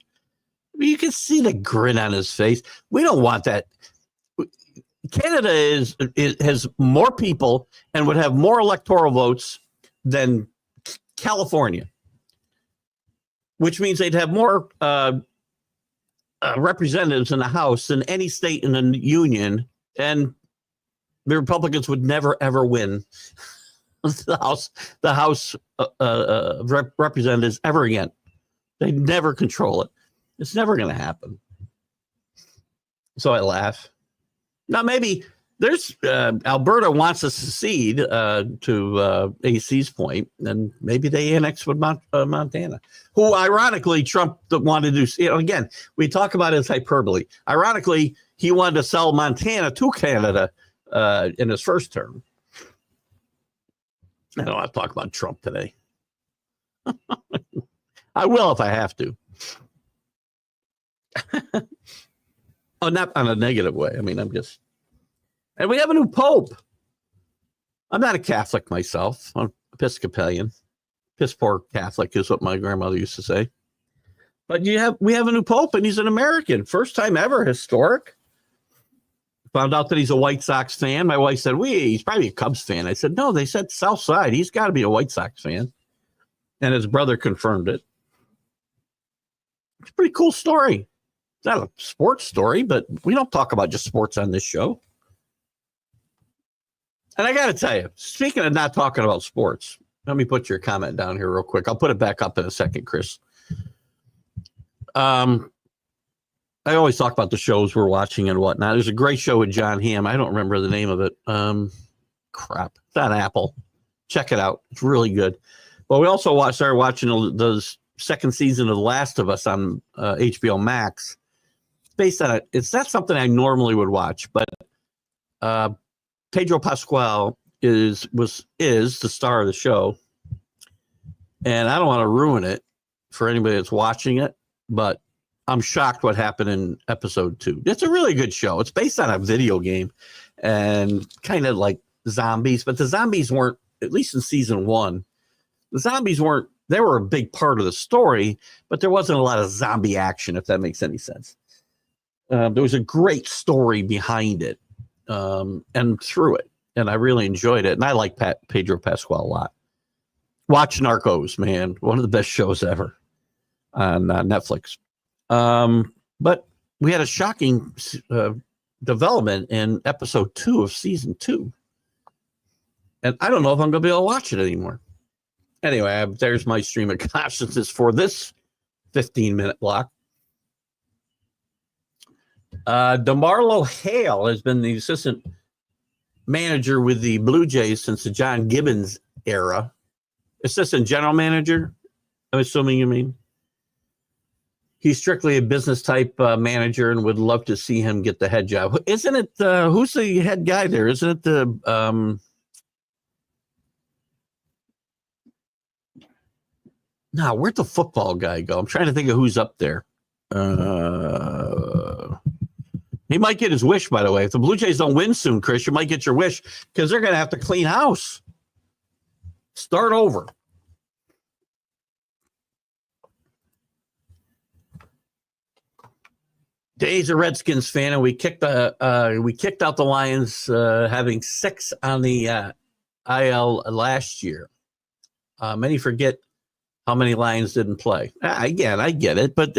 You can see the grin on his face. We don't want that. Canada has more people and would have more electoral votes than California, which means they'd have more representatives in the House than any state in the Union, and the Republicans would never, ever win the House representatives ever again. They never control it. It's never going to happen. So I laugh. Now, maybe there's Alberta wants to secede to AC's point, and maybe they annex with Montana, who ironically Trump wanted to do. Again, we talk about his hyperbole. Ironically, he wanted to sell Montana to Canada in his first term. I don't want to talk about Trump today. I will if I have to. Oh, not on a negative way. I mean, and we have a new pope. I'm not a Catholic myself. I'm Episcopalian. Piss poor Catholic is what my grandmother used to say. But we have a new pope, and he's an American. First time ever, historic. Found out that he's a White Sox fan. My wife said, he's probably a Cubs fan. I said, no, they said South Side. He's got to be a White Sox fan. And his brother confirmed it. It's a pretty cool story. It's not a sports story, but we don't talk about just sports on this show. And I got to tell you, speaking of not talking about sports, let me put your comment down here real quick. I'll put it back up in a second, Chris. I always talk about the shows we're watching and whatnot. There's a great show with John Hamm. I don't remember the name of it. Crap. It's on Apple. Check it out. It's really good. But we also started watching the second season of The Last of Us on HBO Max. Based on it, it's not something I normally would watch, but Pedro Pascal is the star of the show, and I don't want to ruin it for anybody that's watching it, but I'm shocked what happened in episode 2. It's a really good show. It's based on a video game and kind of like zombies, but the zombies weren't, at least in season 1, the zombies weren't, they were a big part of the story, but there wasn't a lot of zombie action, if that makes any sense. There was a great story behind it and through it, and I really enjoyed it. And I like Pedro Pascal a lot. Watch Narcos, man. One of the best shows ever on Netflix. But we had a shocking development in episode 2 of season 2. And I don't know if I'm going to be able to watch it anymore. Anyway, there's my stream of consciousness for this 15-minute block. DeMarlo Hale has been the assistant manager with the Blue Jays since the John Gibbons era. Assistant general manager, I'm assuming you mean. He's strictly a business type manager and would love to see him get the head job. Isn't it, who's the head guy there? Isn't it the, no, where'd the football guy go? I'm trying to think of who's up there. He might get his wish, by the way. If the Blue Jays don't win soon, Chris, you might get your wish because they're going to have to clean house. Start over. Dave's a Redskins fan, and we kicked out the Lions, having 6 on the IL last year. Many forget how many Lions didn't play. Again, I get it, but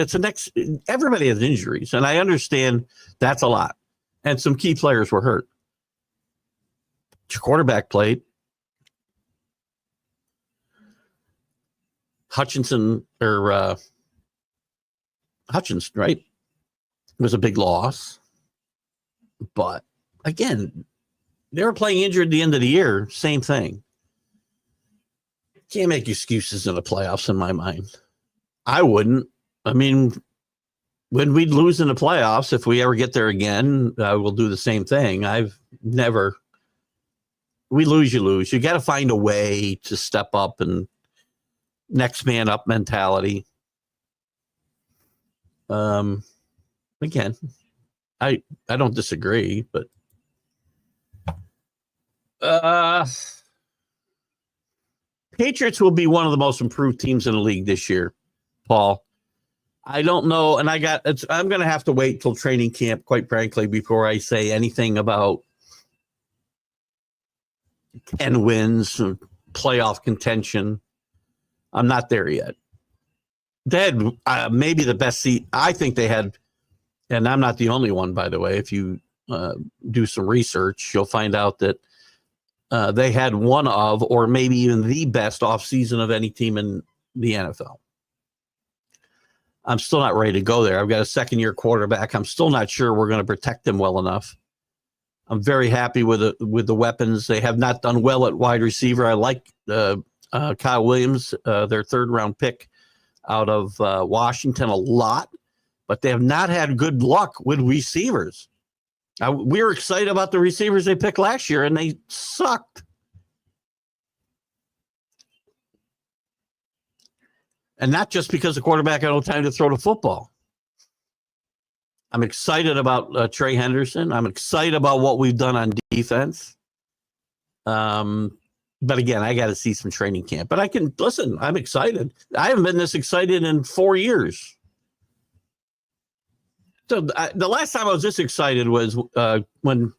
everybody has injuries, and I understand that's a lot. And some key players were hurt. Your quarterback played. Hutchinson, right? Was a big loss. But again, they were playing injured at the end of the year. Same thing. Can't make excuses in the playoffs in my mind. I wouldn't. I mean, when we'd lose in the playoffs, if we ever get there again, we'll do the same thing. We lose, you lose. You got to find a way to step up and next man up mentality. Again, I don't disagree, but Patriots will be one of the most improved teams in the league this year, Paul. I don't know, and I'm going to have to wait till training camp, quite frankly, before I say anything about 10 wins, playoff contention. I'm not there yet. They had maybe the best seat. I think they had, and I'm not the only one, by the way. If you do some research, you'll find out that they had one of, or maybe even the best offseason of any team in the NFL. I'm still not ready to go there. I've got a second-year quarterback. I'm still not sure we're going to protect him well enough. I'm very happy with the weapons. They have not done well at wide receiver. I like Kyle Williams, their third-round pick out of Washington, a lot, but they have not had good luck with receivers. We were excited about the receivers they picked last year, and they sucked. And not just because the quarterback had no time to throw the football. I'm excited about Trey Henderson. I'm excited about what we've done on defense. But again, I got to see some training camp. But I can listen. I'm excited. I haven't been this excited in 4 years. So the last time I was this excited was when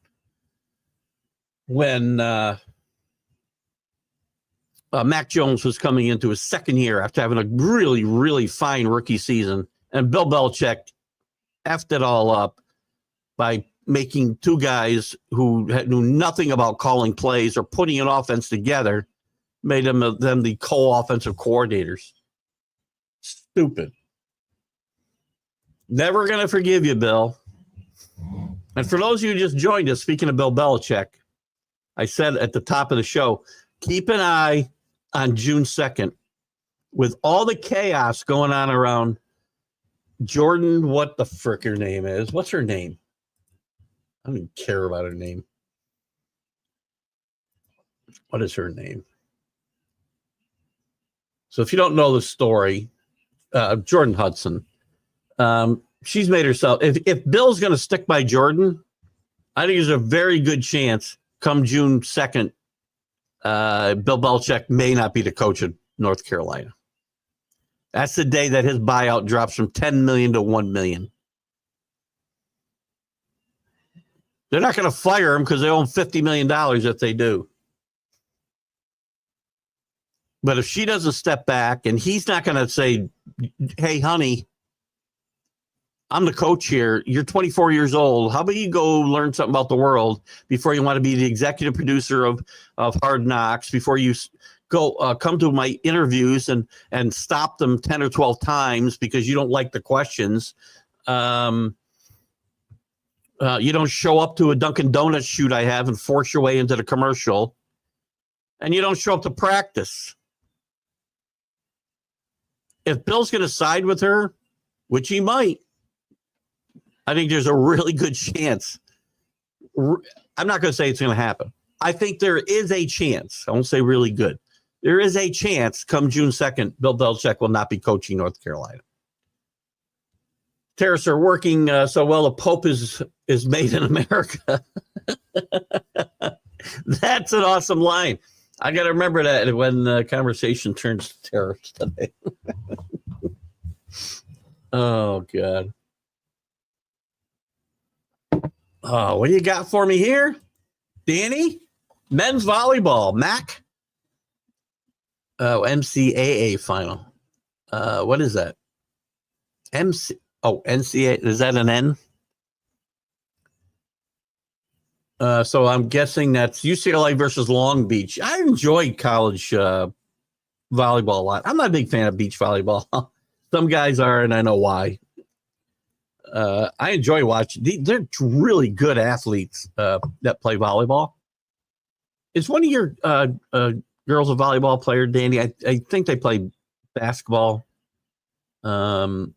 Mac Jones was coming into his second year after having a really, really fine rookie season, and Bill Belichick effed it all up by making two guys who knew nothing about calling plays or putting an offense together, made them the co-offensive coordinators. Stupid. Never going to forgive you, Bill. And for those of you who just joined us, speaking of Bill Belichick, I said at the top of the show, keep an eye on June 2nd with all the chaos going on around Jordan, what the frick her name is. What's her name? I don't even care about her name. What is her name? So if you don't know the story, Jordan Hudson, she's made herself, if Bill's going to stick by Jordan, I think there's a very good chance come June 2nd, Bill Belichick may not be the coach of North Carolina. That's the day that his buyout drops from $10 million to $1 million. They're not going to fire him because they owe him $50 million if they do. But if she doesn't step back, and he's not going to say, hey, honey, I'm the coach here. You're 24 years old. How about you go learn something about the world before you want to be the executive producer of Hard Knocks, before you go come to my interviews and stop them 10 or 12 times because you don't like the questions. You don't show up to a Dunkin' Donuts shoot I have and force your way into the commercial. And you don't show up to practice. If Bill's going to side with her, which he might, I think there's a really good chance. I'm not going to say it's going to happen. I think there is a chance. I won't say really good. There is a chance come June 2nd, Bill Belichick will not be coaching North Carolina. Terrorists are working so well, the Pope is made in America. That's an awesome line. I got to remember that when the conversation turns to terrorists today. Oh, God. Oh, what do you got for me here, Danny? Men's volleyball, MAC. Oh, NCAA final. What is that? NCAA. Is that an N? So I'm guessing that's UCLA versus Long Beach. I enjoyed college volleyball a lot. I'm not a big fan of beach volleyball. Some guys are, and I know why. I enjoy watching. They're really good athletes that play volleyball. Is one of your girls a volleyball player, Danny? I think they play basketball, but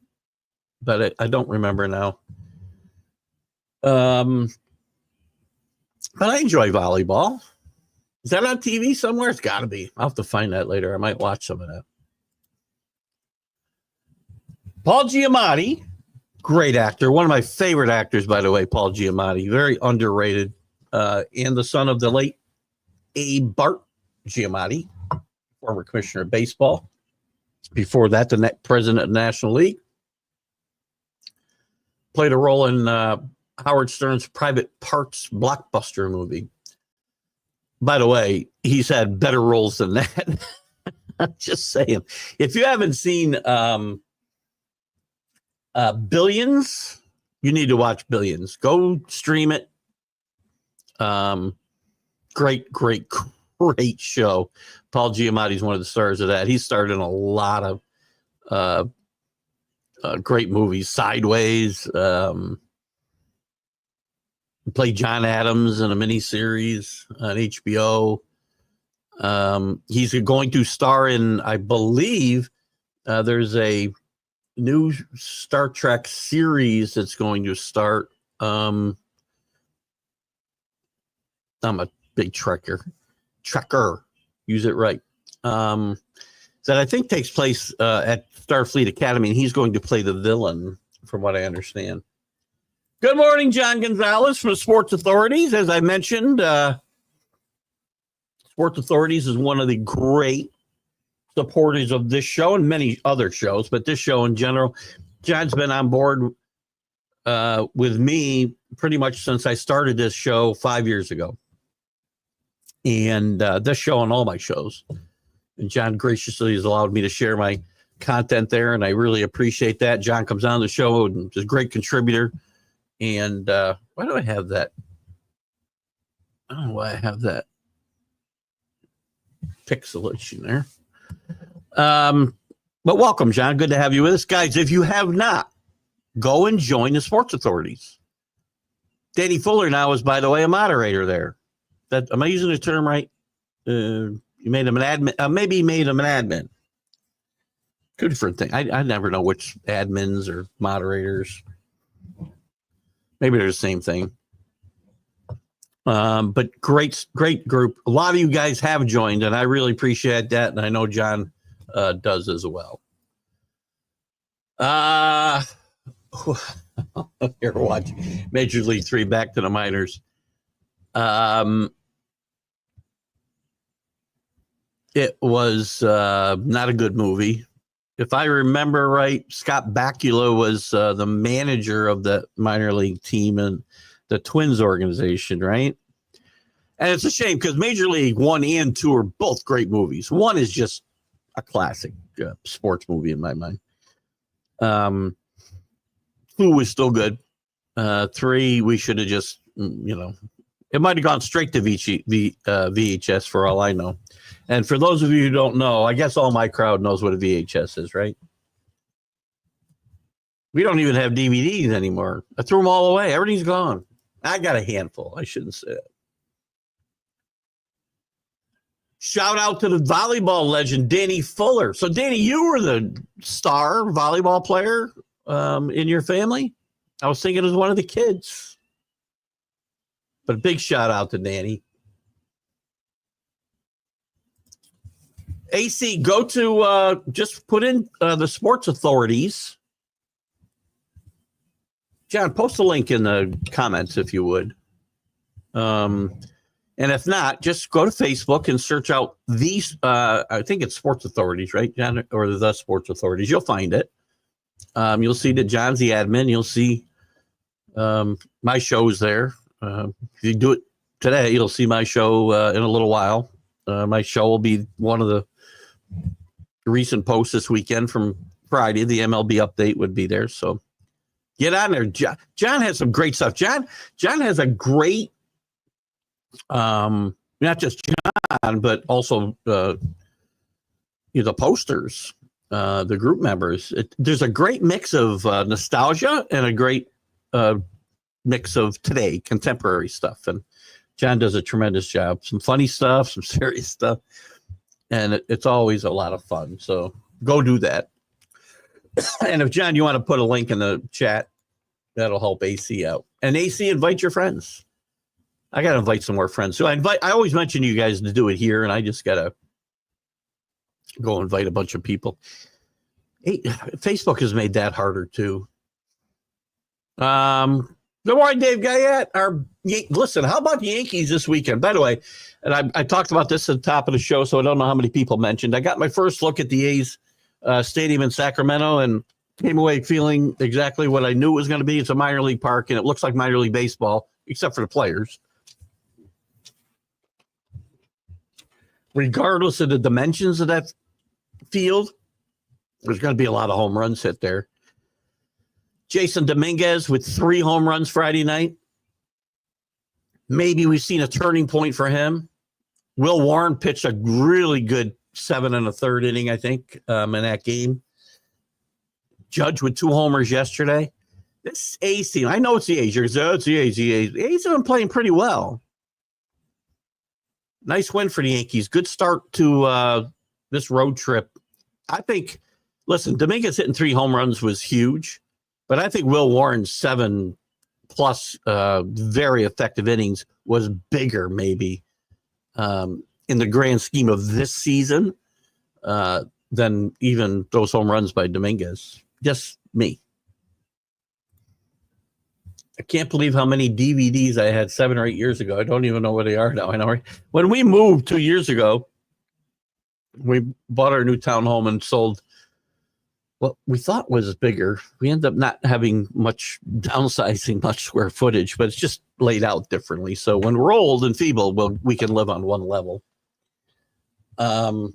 I don't remember now. But I enjoy volleyball. Is that on TV somewhere? It's got to be. I'll have to find that later. I might watch some of that. Paul Giamatti, great actor. One of my favorite actors, by the way, Paul Giamatti. Very underrated. And the son of the late Abe Bart Giamatti, former commissioner of baseball. Before that, the president of the National League. Played a role in Howard Stern's Private Parts blockbuster movie. By the way, he's had better roles than that. I'm just saying. If you haven't seen Billions, you need to watch Billions. Go stream it. Great show. Paul Giamatti's one of the stars of that. He starred in a lot of great movies. Sideways. Played John Adams in a miniseries on HBO. He's going to star in, I believe, there's a new Star Trek series that's going to start. I'm a big trekker. Use it right. that I think takes place at Starfleet Academy, and he's going to play the villain, from what I understand. Good morning, John Gonzalez from Sports Authorities. As I mentioned, Sports Authorities is one of the great supporters of this show and many other shows, but this show in general. John's been on board with me pretty much since I started this show 5 years ago. And this show and all my shows. And John graciously has allowed me to share my content there, and I really appreciate that. John comes on the show and is a great contributor. And why do I have that? I don't know why I have that pixelation there. But welcome, John. Good to have you with us. Guys, if you have not, go and join the Sports Authorities. Danny Fuller now is, by the way, a moderator there. That, am I using the term right? You made him an admin. Maybe you made him an admin. Two different things. I never know which admins or moderators. Maybe they're the same thing. But great group. A lot of you guys have joined, and I really appreciate that. And I know John does as well. Here, watch Major League 3 back to the minors. It was not a good movie. If I remember right, Scott Bakula was the manager of the minor league team and the Twins organization, right? And it's a shame because Major League 1 and 2 are both great movies. 1 is just a classic sports movie in my mind. 2 was still good. 3, we should have just, it might have gone straight to VHS for all I know. And for those of you who don't know, I guess all my crowd knows what a VHS is, right? We don't even have DVDs anymore. I threw them all away. Everything's gone. I got a handful. I shouldn't say it. Shout out to the volleyball legend, Danny Fuller. So, Danny, you were the star volleyball player in your family? I was thinking as one of the kids. But a big shout out to Danny. AC, go to just put in the Sports Authorities. John, post a link in the comments if you would. And if not, just go to Facebook and search out these. I think it's Sports Authorities, right, John? Or the Sports Authorities. You'll find it. You'll see that John's the admin. You'll see my show's there. If you do it today, you'll see my show in a little while. My show will be one of the recent posts this weekend from Friday. The MLB update would be there. So get on there. John has some great stuff. John has a great, not just John, but also the posters, the group members. There's a great mix of nostalgia and a great mix of today, contemporary stuff. And John does a tremendous job. Some funny stuff, some serious stuff. And it's always a lot of fun. So go do that. And if, John, you want to put a link in the chat, that'll help AC out. And AC, invite your friends. I got to invite some more friends. So I always mention you guys to do it here, and I just got to go invite a bunch of people. Hey, Facebook has made that harder, too. Good morning, Dave Guyette. Listen, how about the Yankees this weekend? By the way, and I talked about this at the top of the show, so I don't know how many people mentioned. I got my first look at the A's stadium in Sacramento and came away feeling exactly what I knew it was going to be. It's a minor league park, and it looks like minor league baseball, except for the players. Regardless of the dimensions of that field, there's going to be a lot of home runs hit there. Jason Dominguez with 3 home runs Friday night. Maybe we've seen a turning point for him. Will Warren pitched a really good 7 1/3 inning, I think, in that game. Judge with 2 homers yesterday. This A's team, I know it's the A's. You're going to say, it's the A's. The A's have been playing pretty well. Nice win for the Yankees. Good start to this road trip. I think, listen, Dominguez hitting 3 home runs was huge. But I think Will Warren's 7+ very effective innings was bigger, maybe, in the grand scheme of this season. than even those home runs by Dominguez. Just me. I can't believe how many DVDs I had 7 or 8 years ago. I don't even know where they are now. I know when we moved 2 years ago, we bought our new townhome and sold what we thought was bigger. We ended up not having much downsizing, much square footage, but it's just laid out differently. So when we're old and feeble, we can live on one level. But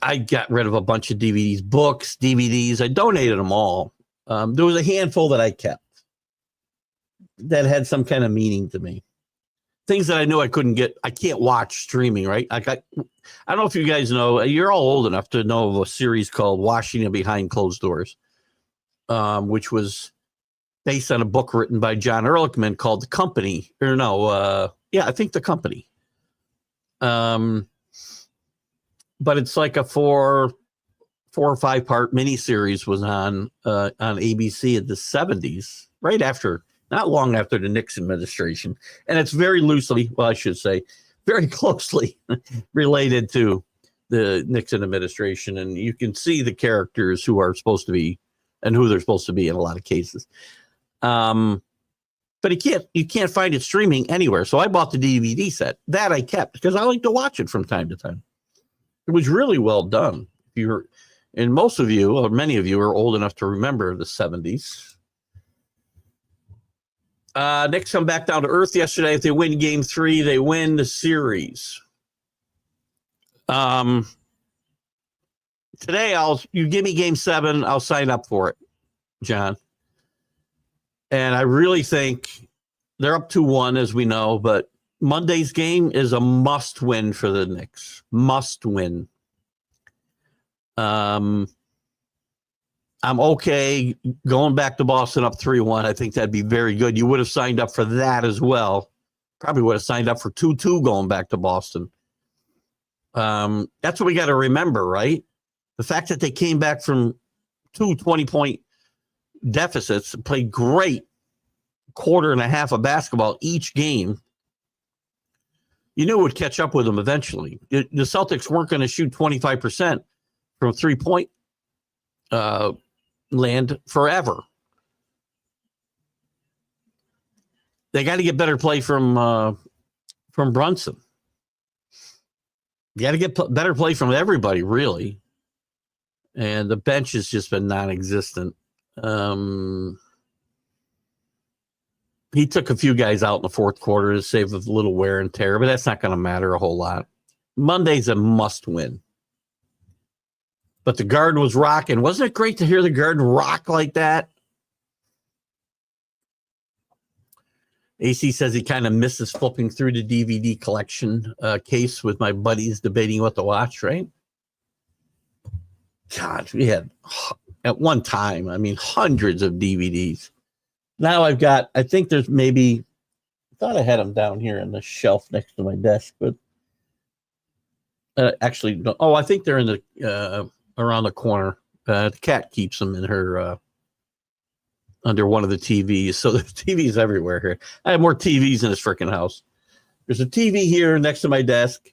I got rid of a bunch of DVDs, books, DVDs. I donated them all. There was a handful that I kept that had some kind of meaning to me. Things that I knew I couldn't get. I can't watch streaming, right? I don't know if you guys know. You're all old enough to know of a series called Washington Behind Closed Doors, which was based on a book written by John Ehrlichman called The Company. I think The Company. But it's like a 4 or 5 part miniseries was on ABC in the 70s, right after, not long after the Nixon administration. And it's very loosely, well, I should say, very closely related to the Nixon administration. And you can see the characters who are supposed to be and who they're supposed to be in a lot of cases. But you can't find it streaming anywhere. So I bought the DVD set. That I kept because I like to watch it from time to time. It was really well done. And most of you, or many of you, are old enough to remember the 70s. Knicks come back down to earth yesterday. If they win game 3, they win the series. Today, you give me game 7, I'll sign up for it, John. And I really think they're up 2-1, as we know, but Monday's game is a must win for the Knicks. Must win. I'm okay going back to Boston up 3-1. I think that'd be very good. You would have signed up for that as well. Probably would have signed up for 2-2 going back to Boston. That's what we got to remember, right? The fact that they came back from 2 20-point deficits, played great quarter and a half of basketball each game. You knew it would catch up with them eventually. The Celtics weren't going to shoot 25% from 3-point land forever. They got to get better play from Brunson. You got to get better play from everybody, really. And the bench has just been non-existent. He took a few guys out in the fourth quarter to save a little wear and tear, but that's not going to matter a whole lot. Monday's a must win. But the Garden was rocking. Wasn't it great to hear the Garden rock like that? AC says he kind of misses flipping through the DVD collection case with my buddies debating what to watch, right? God, we had, at one time, hundreds of DVDs. Now I think there's maybe, I thought I had them down here on the shelf next to my desk, but actually, no. Oh, I think they're in the, around the corner. The cat keeps them in her, under one of the TVs. So there's TVs everywhere here. I have more TVs in this freaking house. There's a TV here next to my desk.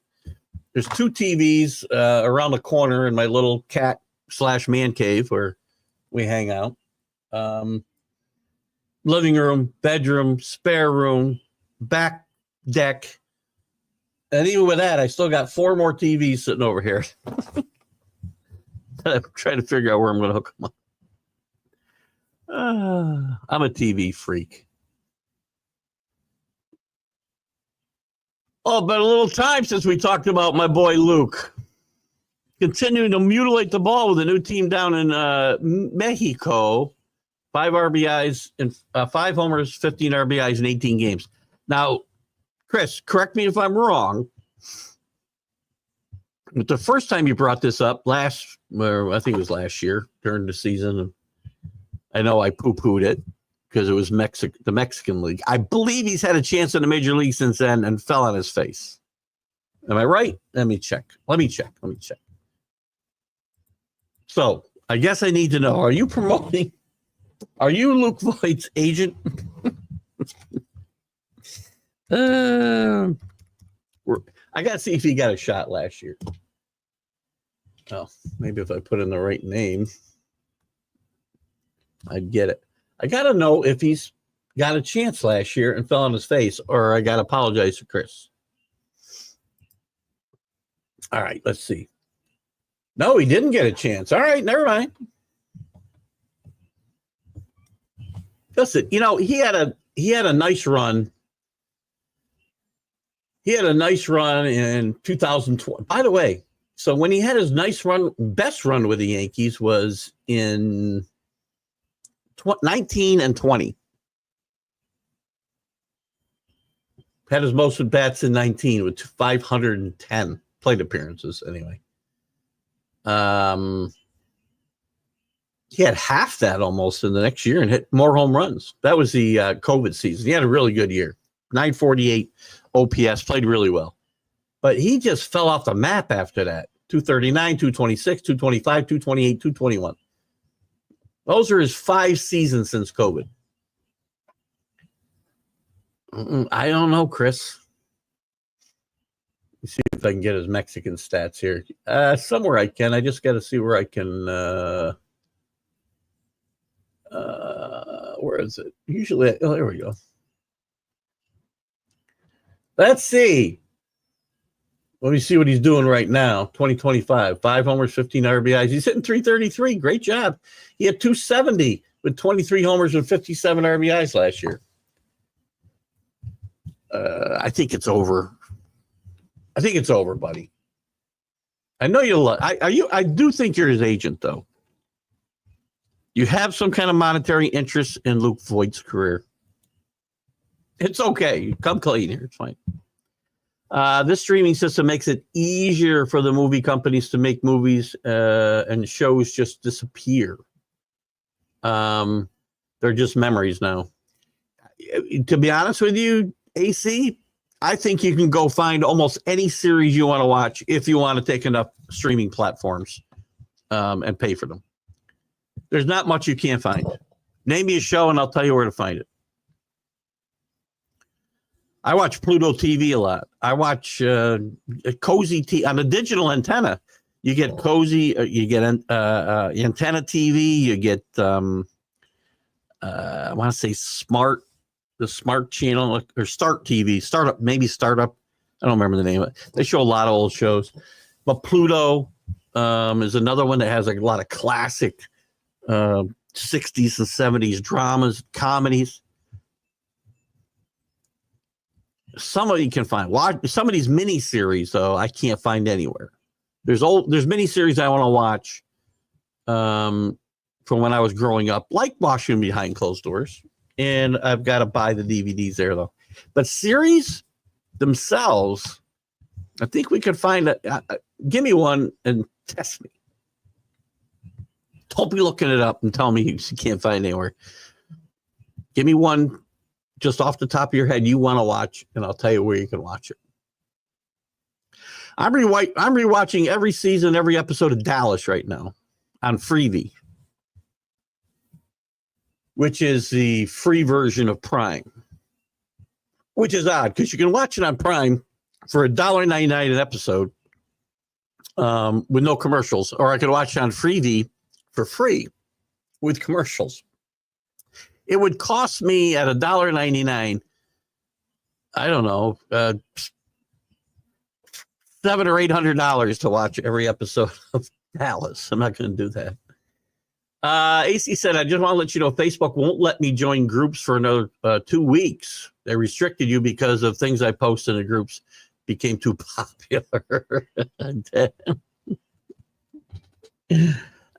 There's 2 TVs around the corner in my little cat/man cave where we hang out. Living room, bedroom, spare room, back deck. And even with that, I still got 4 more TVs sitting over here. I'm trying to figure out where I'm going to hook them up. I'm a TV freak. Oh, but a little time since we talked about my boy Luke. Continuing to mutilate the ball with a new team down in Mexico. 5 RBIs and 5 homers, 15 RBIs in 18 games. Now, Chris, correct me if I'm wrong. But the first time you brought this up I think it was last year during the season. I know I poo-pooed it because it was the Mexican League. I believe he's had a chance in the major league since then and fell on his face. Am I right? Let me check. So I guess I need to know, are you Luke Voigt's agent? I got to see if he got a shot last year. Well, maybe if I put in the right name, I'd get it. I got to know if he's got a chance last year and fell on his face, or I got to apologize to Chris. All right, let's see. No, he didn't get a chance. All right, never mind. Listen, he had a nice run. He had a nice run in 2020. By the way, so when he had his best run with the Yankees was in 19 and 20. Had his most at bats in 19 with 510 plate appearances. Anyway, he had half that almost in the next year and hit more home runs. That was the COVID season. He had a really good year. 948 OPS, played really well. But he just fell off the map after that. 239, 226, 225, 228, 221. Those are his 5 seasons since COVID. I don't know, Chris. Let's see if I can get his Mexican stats here. Somewhere I can. I just got to see where I can. Where is it? Usually, there we go. Let's see. Let me see what he's doing right now. 2025, 5 homers, 15 RBIs. He's hitting 333. Great job. He had 270 with 23 homers and 57 RBIs last year. I think it's over. I think it's over, buddy. I know you'll. I do think you're his agent, though. You have some kind of monetary interest in Luke Voigt's career. It's okay. Come clean here. It's fine. This streaming system makes it easier for the movie companies to make movies and shows just disappear. They're just memories now. To be honest with you, AC, I think you can go find almost any series you want to watch if you want to take enough streaming platforms and pay for them. There's not much you can't find. Name me a show and I'll tell you where to find it. I watch Pluto TV a lot. I watch Cozy TV on a digital antenna. You get Cozy, you get antenna TV, you get I want to say the Smart channel or Start TV, Startup. I don't remember the name of it. They show a lot of old shows, but Pluto is another one that has a lot of classic 60s and 70s dramas, comedies. Some of you can find. Some of these mini series, though, I can't find anywhere. There's mini series I want to watch from when I was growing up, like watching Behind Closed Doors, and I've got to buy the DVDs there, though. But series themselves, I think we could find give me one and test me. Don't be looking it up and tell me you can't find anywhere. Give me one just off the top of your head you want to watch, and I'll tell you where you can watch it. I'm rewatching every season, every episode of Dallas right now on Freevee, which is the free version of Prime, which is odd because you can watch it on Prime for $1.99 an episode with no commercials, or I could watch it on Freevee for free with commercials. It would cost me at $1.99, I don't know, $700 or $800 to watch every episode of Dallas. I'm not going to do that. AC said, I just want to let you know, Facebook won't let me join groups for another 2 weeks. They restricted you because of things I post in the groups became too popular.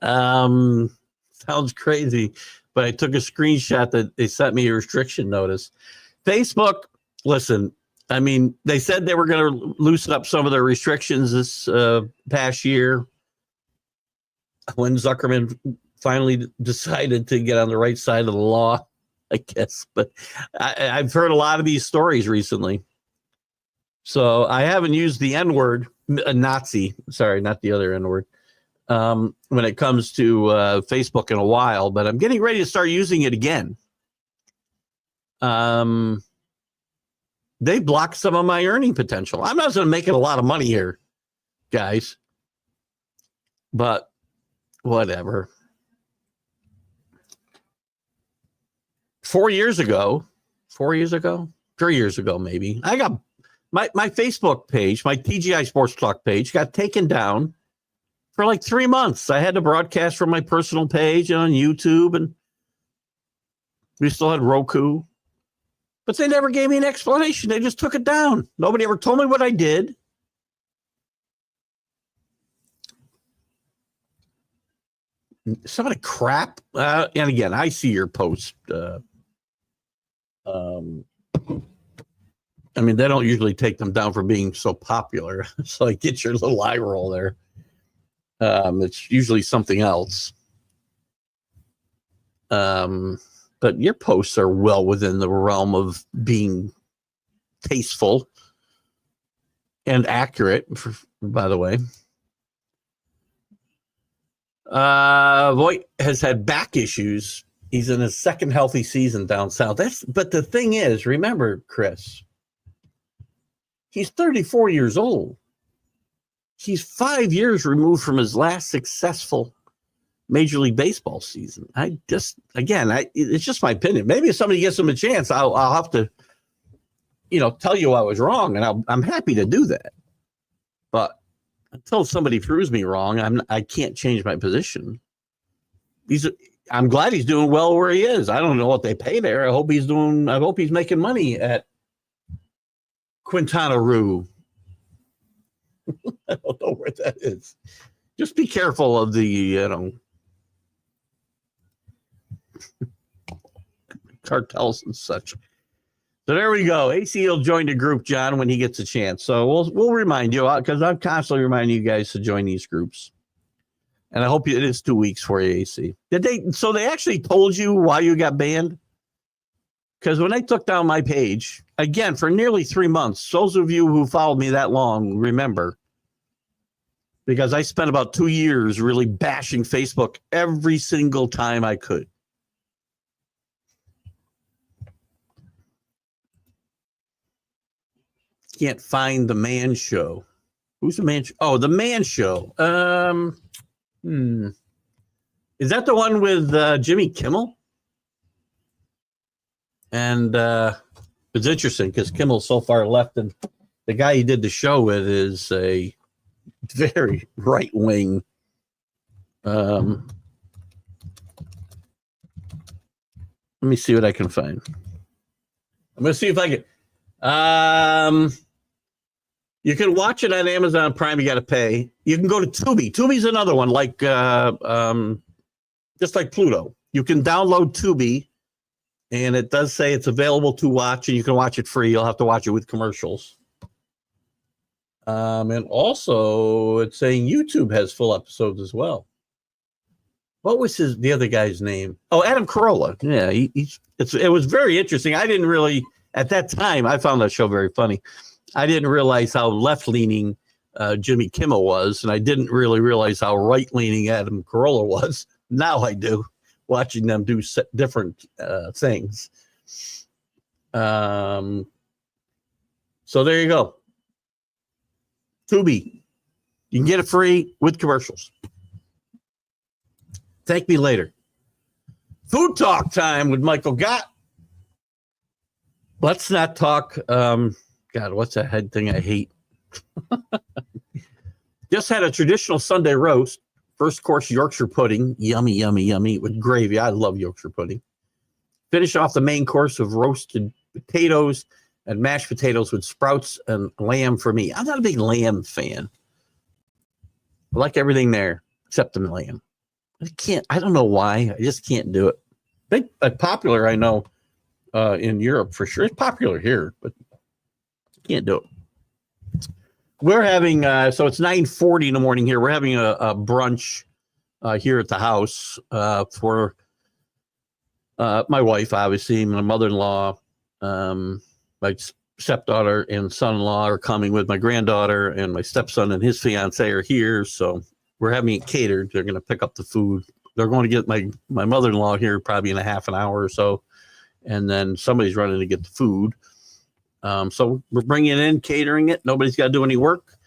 Sounds crazy, but I took a screenshot that they sent me a restriction notice. Facebook, listen, I mean, they said they were going to loosen up some of their restrictions this past year when Zuckerman finally decided to get on the right side of the law, I guess. But I've heard a lot of these stories recently. So I haven't used the N-word, Nazi, sorry, not the other N-word, when it comes to Facebook in a while, but I'm getting ready to start using it again. They blocked some of my earning potential. I'm not going to make it a lot of money here, guys. But whatever. 3 years ago, maybe, I got my Facebook page, my TGI Sports Talk page, got taken down for like 3 months. I had to broadcast from my personal page on YouTube, and we still had Roku. But they never gave me an explanation. They just took it down. Nobody ever told me what I did. Some of the crap. And again, I see your post. I mean, they don't usually take them down for being so popular. So I get your little eye roll there. It's usually something else. But your posts are well within the realm of being tasteful and accurate, by the way. Voigt has had back issues. He's in his second healthy season down south. But the thing is, remember, Chris, he's 34 years old. He's 5 years removed from his last successful Major League Baseball season. It's just my opinion. Maybe if somebody gets him a chance, I'll have to, tell you I was wrong, and I'm happy to do that. But until somebody proves me wrong, I can't change my position. I'm glad he's doing well where he is. I don't know what they pay there. I hope he's making money at Quintana Roo. I don't know where that is. Just be careful of the, cartels and such. So there we go. AC will join the group, John, when he gets a chance. So we'll remind you, because I'm constantly reminding you guys to join these groups. And I hope it is 2 weeks for you, AC. So they actually told you why you got banned? Because when I took down my page, again, for nearly 3 months, those of you who followed me that long remember, because I spent about 2 years really bashing Facebook every single time I could. Can't find the Man Show. Who's the Man Show? Oh, the Man Show. Is that the one with Jimmy Kimmel? And it's interesting because Kimmel's so far left, and the guy he did the show with is a very right wing. Let me see what I can find. I'm going to see if I can. You can watch it on Amazon Prime. You got to pay. You can go to Tubi. Tubi's another one, like just like Pluto. You can download Tubi, and it does say it's available to watch, and you can watch it free. You'll have to watch it with commercials. And also, it's saying YouTube has full episodes as well. What was the other guy's name? Oh, Adam Carolla. Yeah, it was very interesting. I didn't really, at that time, I found that show very funny. I didn't realize how left-leaning Jimmy Kimmel was, and I didn't really realize how right-leaning Adam Carolla was. Now I do, watching them do different things. So there you go. Tubi. You can get it free with commercials. Thank me later. Food talk time with Michael Gott. Let's not talk... God, what's that head thing I hate? Just had a traditional Sunday roast. First course, Yorkshire pudding. Yummy, yummy, yummy with gravy. I love Yorkshire pudding. Finish off the main course of roasted potatoes and mashed potatoes with sprouts and lamb for me. I'm not a big lamb fan. I like everything there except the lamb. I don't know why. I just can't do it. Big, popular, I know, in Europe for sure. It's popular here, but can't do it. We're having, so it's 9:40 in the morning here. We're having a brunch here at the house for my wife, obviously, my mother-in-law, my stepdaughter and son-in-law are coming with my granddaughter, and my stepson and his fiance are here. So we're having it catered. They're going to pick up the food. They're going to get my mother-in-law here probably in a half an hour or so. And then somebody's running to get the food. So we're bringing it in, catering it. Nobody's got to do any work.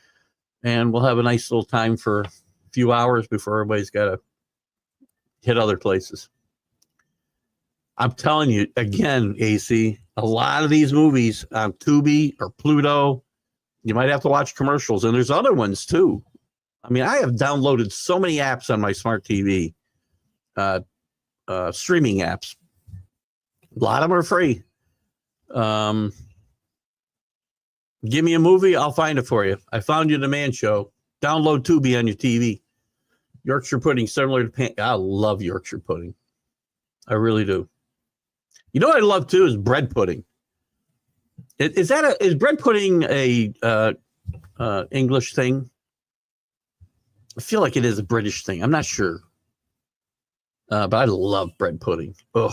And we'll have a nice little time for few hours before everybody's got to hit other places. I'm telling you, again, AC, a lot of these movies on Tubi or Pluto, you might have to watch commercials. And there's other ones, too. I mean, I have downloaded so many apps on my smart TV, streaming apps. A lot of them are free. Give me a movie, I'll find it for you. I found you the Man Show. Download Tubi on your TV. Yorkshire pudding, similar to I love Yorkshire pudding. I really do. You know what I love too is bread pudding. Is bread pudding a English thing? I feel like it is a British thing. I'm not sure. But I love bread pudding. Ugh.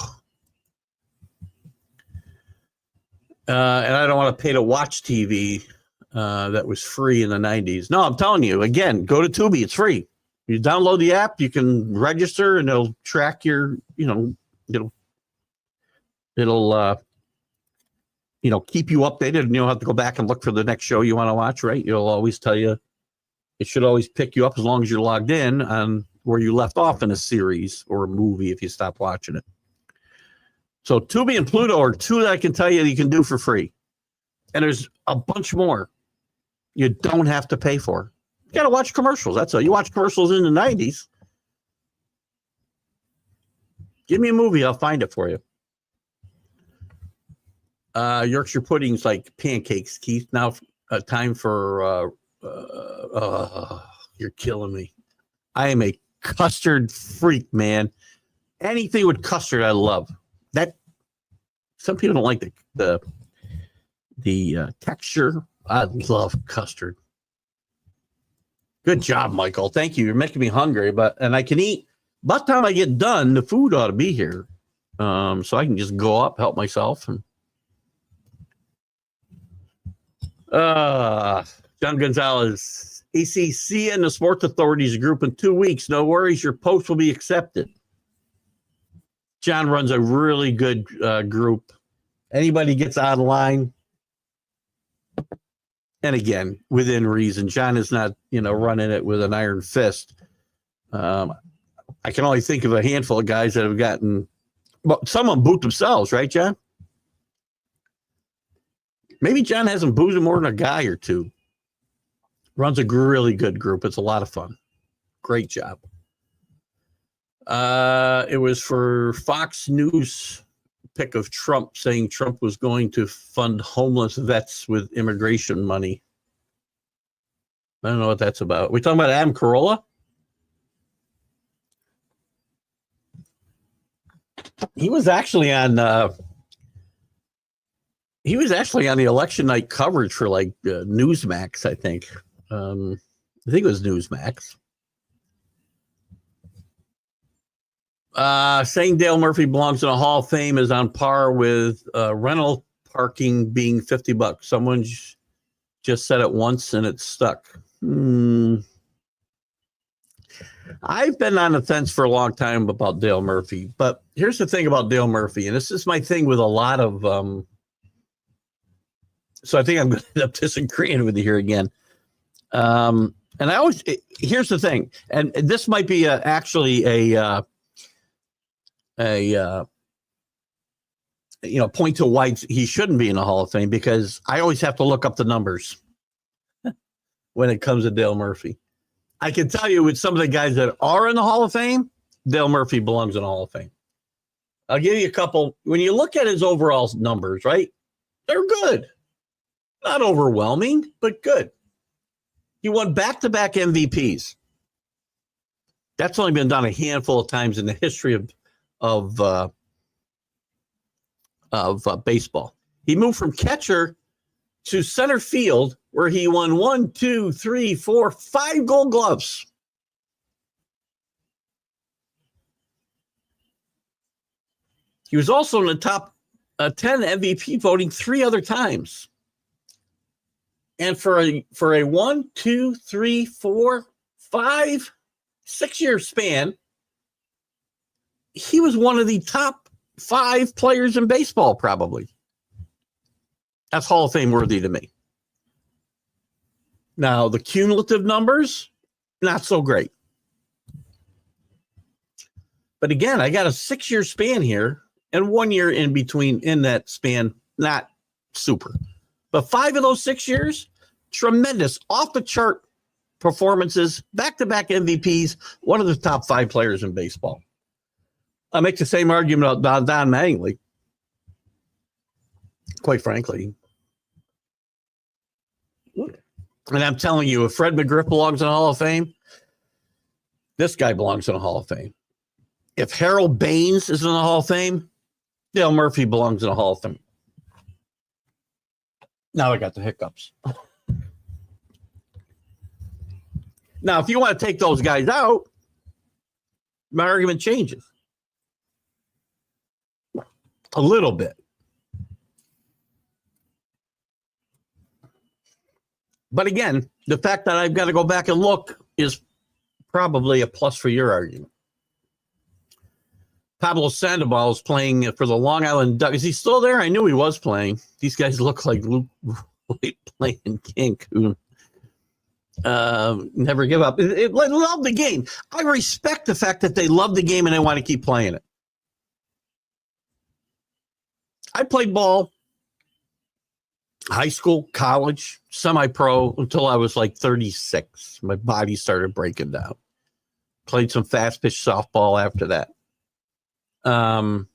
And I don't want to pay to watch TV that was free in the 90s. No, I'm telling you, again, go to Tubi. It's free. You download the app, you can register, and it'll track your, it'll keep you updated, and you don't have to go back and look for the next show you want to watch, right? It'll always tell you, it should always pick you up as long as you're logged in on where you left off in a series or a movie if you stop watching it. So Tubi and Pluto are two that I can tell you can do for free. And there's a bunch more you don't have to pay for. You got to watch commercials. That's all. You watch commercials in the 90s. Give me a movie. I'll find it for you. Yorkshire pudding's like pancakes, Keith. Now time for you're killing me. I am a custard freak, man. Anything with custard I love. That some people don't like the texture. I love custard. Good job, Michael. Thank you. You're making me hungry, and I can eat. By the time I get done, the food ought to be here, so I can just go up, help myself. And John Gonzalez, ACC and the Sports Authorities group in 2 weeks. No worries, your post will be accepted. John runs a really good group. Anybody gets online, and again, within reason. John is not, running it with an iron fist. I can only think of a handful of guys that have gotten, well, some of them boot themselves, right, John? Maybe John hasn't booted more than a guy or two. Runs a really good group. It's a lot of fun. Great job. It was for Fox News pick of Trump saying Trump was going to fund homeless vets with immigration money. I don't know what that's about. We talking about Adam Carolla? He was actually on the election night coverage for Newsmax, I think. I think it was Newsmax. Saying Dale Murphy belongs in a Hall of Fame is on par with rental parking being $50. Someone just said it once and it stuck. I've been on the fence for a long time about Dale Murphy, but here's the thing about Dale Murphy, and this is my thing with a lot of so I think I'm going to end up disagreeing with you here again. And here's the thing, and this might be actually a point to why he shouldn't be in the Hall of Fame, because I always have to look up the numbers when it comes to Dale Murphy. I can tell you with some of the guys that are in the Hall of Fame, Dale Murphy belongs in the Hall of Fame. I'll give you a couple. When you look at his overall numbers, right, they're good. Not overwhelming, but good. He won back-to-back MVPs. That's only been done a handful of times in the history of baseball. He moved from catcher to center field, where he won 5 Gold Gloves. He was also in the top 10 MVP voting 3 other times. And for a 1, 2, 3, 4, 5, 6 year span, he was one of the top 5 players in baseball, probably. That's Hall of Fame worthy to me. Now, the cumulative numbers, not so great. But again, I got a 6-year span here and 1 year in between in that span, not super. But 5 of those 6 years, tremendous, off the chart performances, back-to-back MVPs, one of the top 5 players in baseball. I make the same argument about Don Mattingly, quite frankly. And I'm telling you, if Fred McGriff belongs in the Hall of Fame, this guy belongs in the Hall of Fame. If Harold Baines is in the Hall of Fame, Dale Murphy belongs in the Hall of Fame. Now I got the hiccups. Now, if you want to take those guys out, my argument changes a little bit. But again, the fact that I've got to go back and look is probably a plus for your argument. Pablo Sandoval is playing for the Long Island Ducks. Is he still there? I knew he was playing. These guys look like Luke playing Cancun. Never give up. Love the game. I respect the fact that they love the game and they want to keep playing it. I played ball, high school, college, semi-pro until I was like 36. My body started breaking down. Played some fast pitch softball after that. And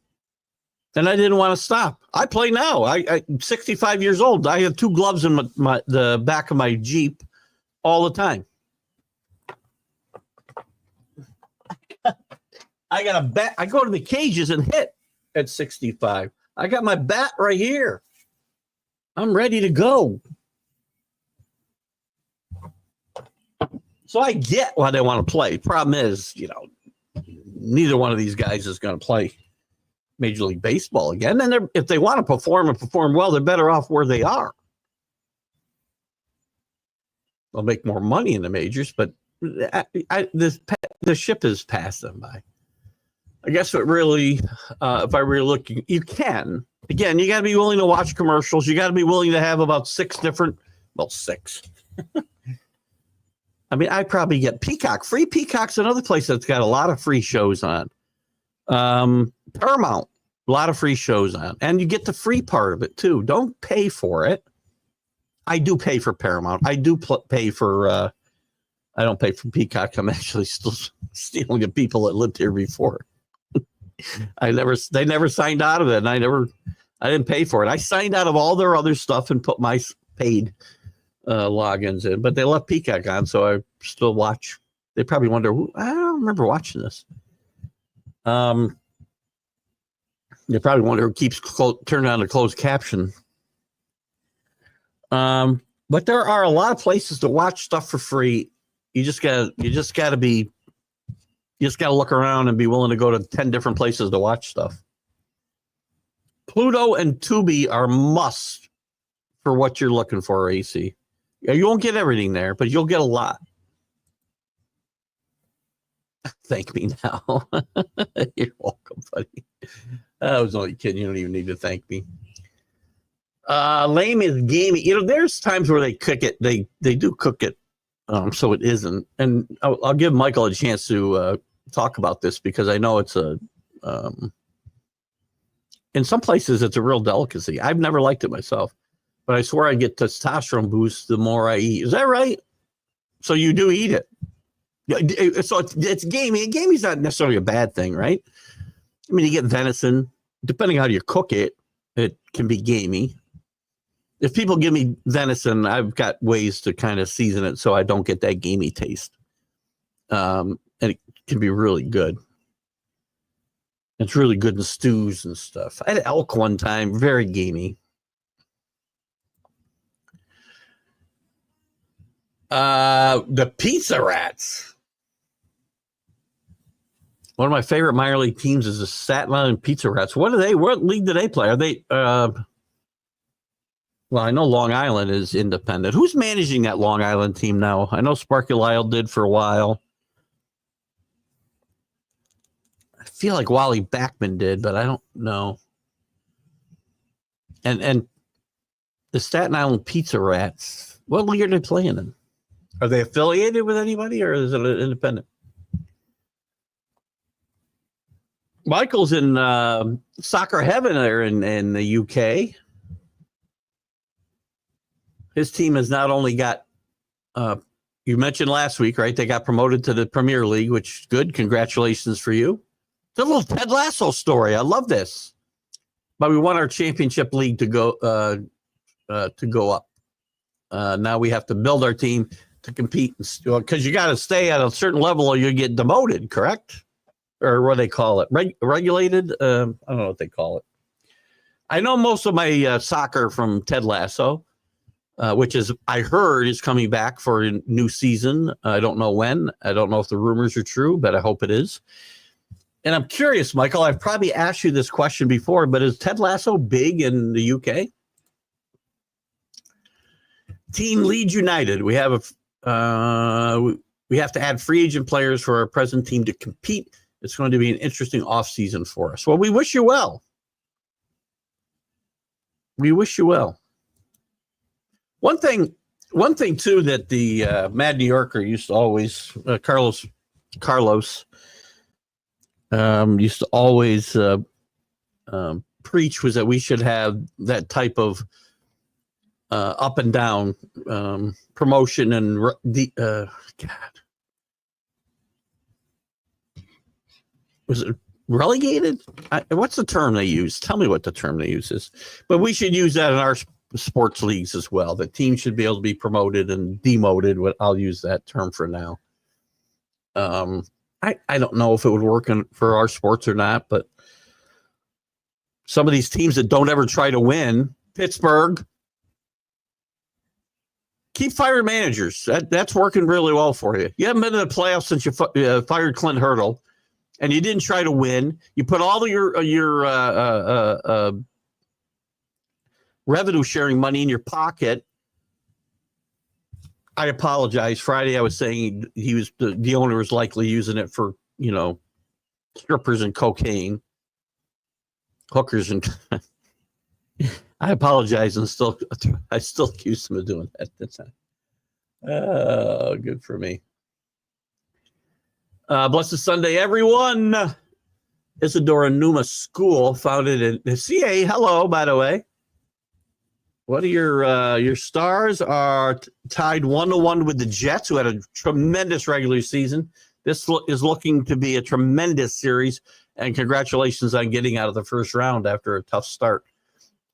I didn't want to stop. I play now. I'm 65 years old. I have 2 gloves in the back of my Jeep all the time. I got a bat. I go to the cages and hit at 65. I got my bat right here. I'm ready to go. So I get why they want to play. Problem is, neither one of these guys is going to play Major League Baseball again. And if they want to perform and perform well, they're better off where they are. They'll make more money in the majors, but the ship has passed them by. I guess what really, if I really look, you can. Again, you got to be willing to watch commercials. You got to be willing to have about 6. I mean, I probably get Peacock. Free Peacock's another place that's got a lot of free shows on. Paramount, a lot of free shows on. And you get the free part of it, too. Don't pay for it. I do pay for Paramount. I do pay for, I don't pay for Peacock. I'm actually still stealing the people that lived here before. They never signed out of it. And I didn't pay for it. I signed out of all their other stuff and put my paid logins in, but they left Peacock on. So I still watch. They probably wonder, I don't remember watching this. They probably wonder who keeps turning on the closed caption. But there are a lot of places to watch stuff for free. You just gotta look around and be willing to go to 10 different places to watch stuff. Pluto and Tubi are must for what you're looking for, AC. You won't get everything there, but you'll get a lot. Thank me now. You're welcome, buddy. I was only kidding. You don't even need to thank me. Lame is gamey. There's times where they cook it. They do cook it, so it isn't. And I'll give Michael a chance to talk about this because I know it's in some places it's a real delicacy. I've never liked it myself, but I swear I get testosterone boost the more I eat. Is that right? So you do eat it. So it's gamey. And gamey's not necessarily a bad thing, right? I mean, you get venison. Depending on how you cook it, it can be gamey. If people give me venison, I've got ways to kind of season it so I don't get that gamey taste. And it can be really good. It's really good in stews and stuff. I had elk one time, very gamey. The Pizza Rats. One of my favorite minor league teams is the Staten Island Pizza Rats. What league do they play? Are they, well, I know Long Island is independent. Who's managing that Long Island team now? I know Sparky Lyle did for a while. I feel like Wally Backman did, but I don't know. And the Staten Island Pizza Rats, what league are they playing in? Are they affiliated with anybody or is it an independent? Michael's in soccer heaven there in the UK. His team has not only got, you mentioned last week, right? They got promoted to the Premier League, which is good. Congratulations for you. It's a little Ted Lasso story. I love this. But we want our championship league to go up. Now we have to build our team to compete because you got to stay at a certain level or you get demoted, correct? Or what do they call it? Regulated? I don't know what they call it. I know most of my soccer from Ted Lasso, which is, I heard, is coming back for a new season. I don't know when. I don't know if the rumors are true, but I hope it is. And I'm curious, Michael, I've probably asked you this question before, but is Ted Lasso big in the UK? Team Leeds United. We have we have to add free agent players for our present team to compete. It's going to be an interesting offseason for us. Well, we wish you well. We wish you well. One thing too, that the Mad New Yorker used to always, Carlos used to always preach was that we should have that type of up and down promotion and God. Was it relegated? What's the term they use? Tell me what the term they use is. But we should use that in our sports leagues as well. The team should be able to be promoted and demoted. I'll use that term for now. I don't know if it would work for our sports or not, but some of these teams that don't ever try to win, Pittsburgh, keep firing managers. That's working really well for you. You haven't been in the playoffs since you fired Clint Hurdle. And you didn't try to win. You put all of your revenue sharing money in your pocket. I apologize. Friday, I was saying the owner was likely using it for, strippers and cocaine, hookers, and I apologize. And I still accuse him of doing that. That's not. Oh, good for me. Blessed Sunday, everyone. Isadora Numa School, founded in the CA. Hello, by the way. What are your Stars are tied 1-1 with the Jets, who had a tremendous regular season. This is looking to be a tremendous series, and congratulations on getting out of the first round after a tough start.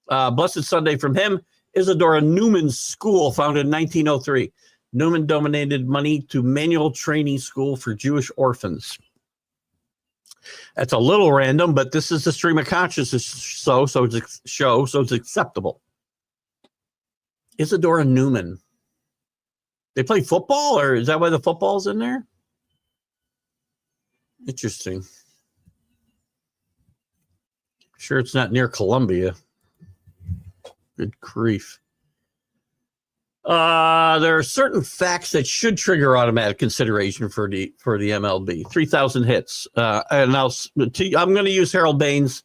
Blessed Sunday from him. Isadora Newman School, founded in 1903. Newman donated money to Manual Training School for Jewish orphans. That's a little random, but this is the stream of consciousness so it's acceptable. Isadora Newman. They play football, or is that why the football's in there? Interesting. Sure, it's not near Columbia. Good grief. There are certain facts that should trigger automatic consideration for the MLB. 3,000 hits. And now I'm going to use Harold Baines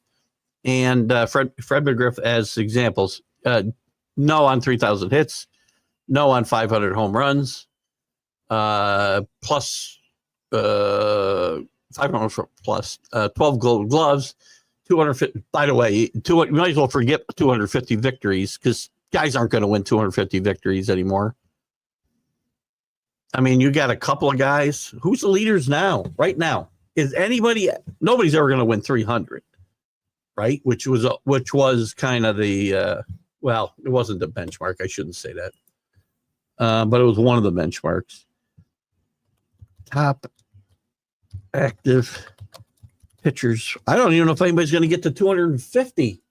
and Fred McGriff as examples. No on 3,000 hits. No on 500 home runs. Plus 500 plus 12 gold gloves. 250. By the way, you might as well forget 250 victories because guys aren't going to win 250 victories anymore. I mean, you got a couple of guys. Who's the leaders now? Right now, nobody's ever going to win 300, right? Which was kind of the well, it wasn't the benchmark. I shouldn't say that, but it was one of the benchmarks. Top active pitchers. I don't even know if anybody's going to get to 250.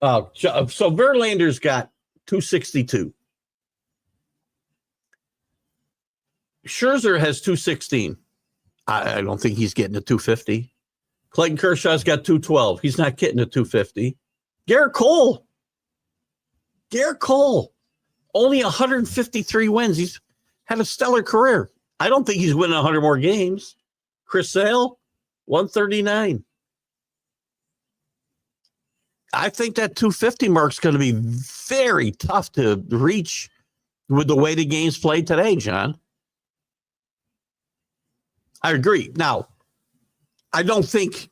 So Verlander's got 262. Scherzer has 216. I don't think he's getting to 250. Clayton Kershaw's got 212. He's not getting to 250. Garrett Cole, only 153 wins. He's had a stellar career. I don't think he's winning 100 more games. Chris Sale, 139. I think that 250 mark is going to be very tough to reach with the way the game's played today, John. I agree. Now, I don't think,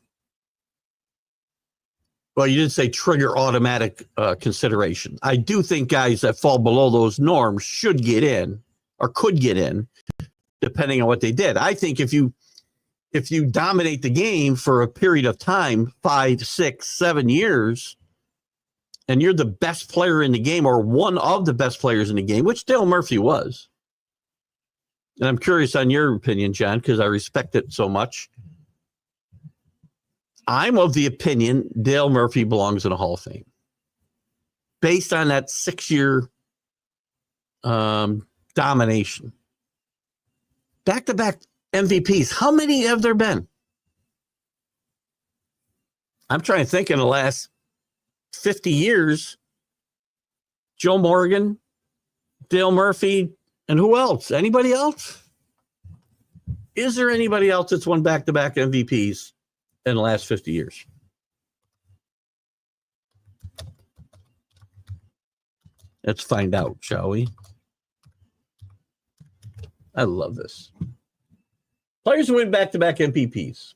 well, you didn't say trigger automatic consideration. I do think guys that fall below those norms should get in or could get in, depending on what they did. I think if you dominate the game for a period of time, 5, 6, 7 years, and you're the best player in the game or one of the best players in the game, which Dale Murphy was. And I'm curious on your opinion, John, because I respect it so much. I'm of the opinion Dale Murphy belongs in a Hall of Fame based on that 6-year domination. Back-to-back MVPs. How many have there been? I'm trying to think in the last 50 years. Joe Morgan, Dale Murphy, and who else? Anybody else? Is there anybody else that's won back-to-back MVPs in the last 50 years? Let's find out, shall we? I love this. Players who win back-to-back MVPs.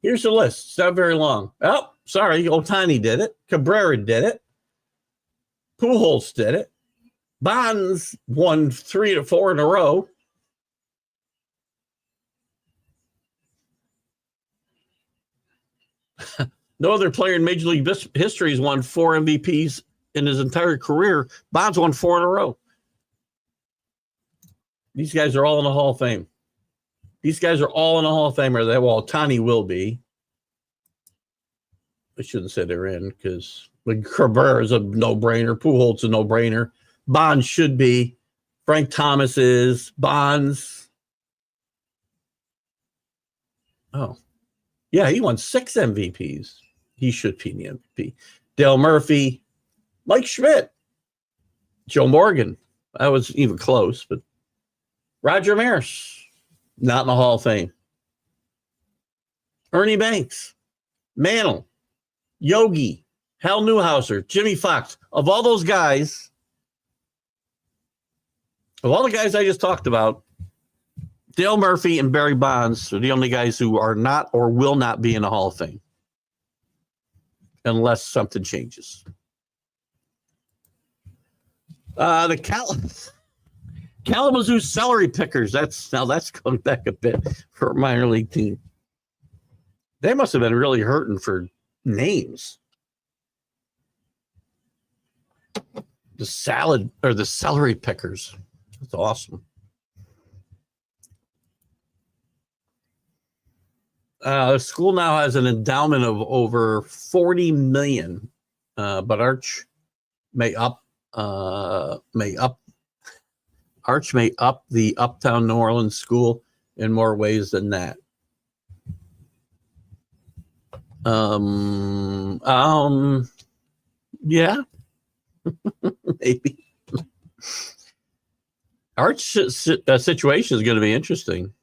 Here's the list. It's not very long. Oh, sorry. Ohtani did it. Cabrera did it. Pujols did it. Bonds won 3 to 4 in a row. No other player in Major League history has won 4 MVPs in his entire career. Bonds won 4 in a row. These guys are all in the Hall of Fame. These guys are all in the Hall of Fame. Well, Ohtani will be. I shouldn't say they're in because Cabrera is a no-brainer. Pujols is a no-brainer. Bonds should be. Frank Thomas is. Bonds. Oh. Yeah, he won 6 MVPs. He should be the MVP. Dale Murphy. Mike Schmidt. Joe Morgan. That was even close, but Roger Maris. Not in the Hall of Fame. Ernie Banks. Mantle. Yogi. Hal Newhouser. Jimmy Fox. Of all those guys, of all the guys I just talked about, Dale Murphy and Barry Bonds are the only guys who are not or will not be in the Hall of Fame unless something changes. The Kalamazoo Celery Pickers. That's going back a bit for a minor league team. They must have been really hurting for names. The Celery Pickers. That's awesome. The school now has an endowment of over $40 million, but Arch may up the Uptown New Orleans school in more ways than that. Yeah, maybe. Arch situation is going to be interesting.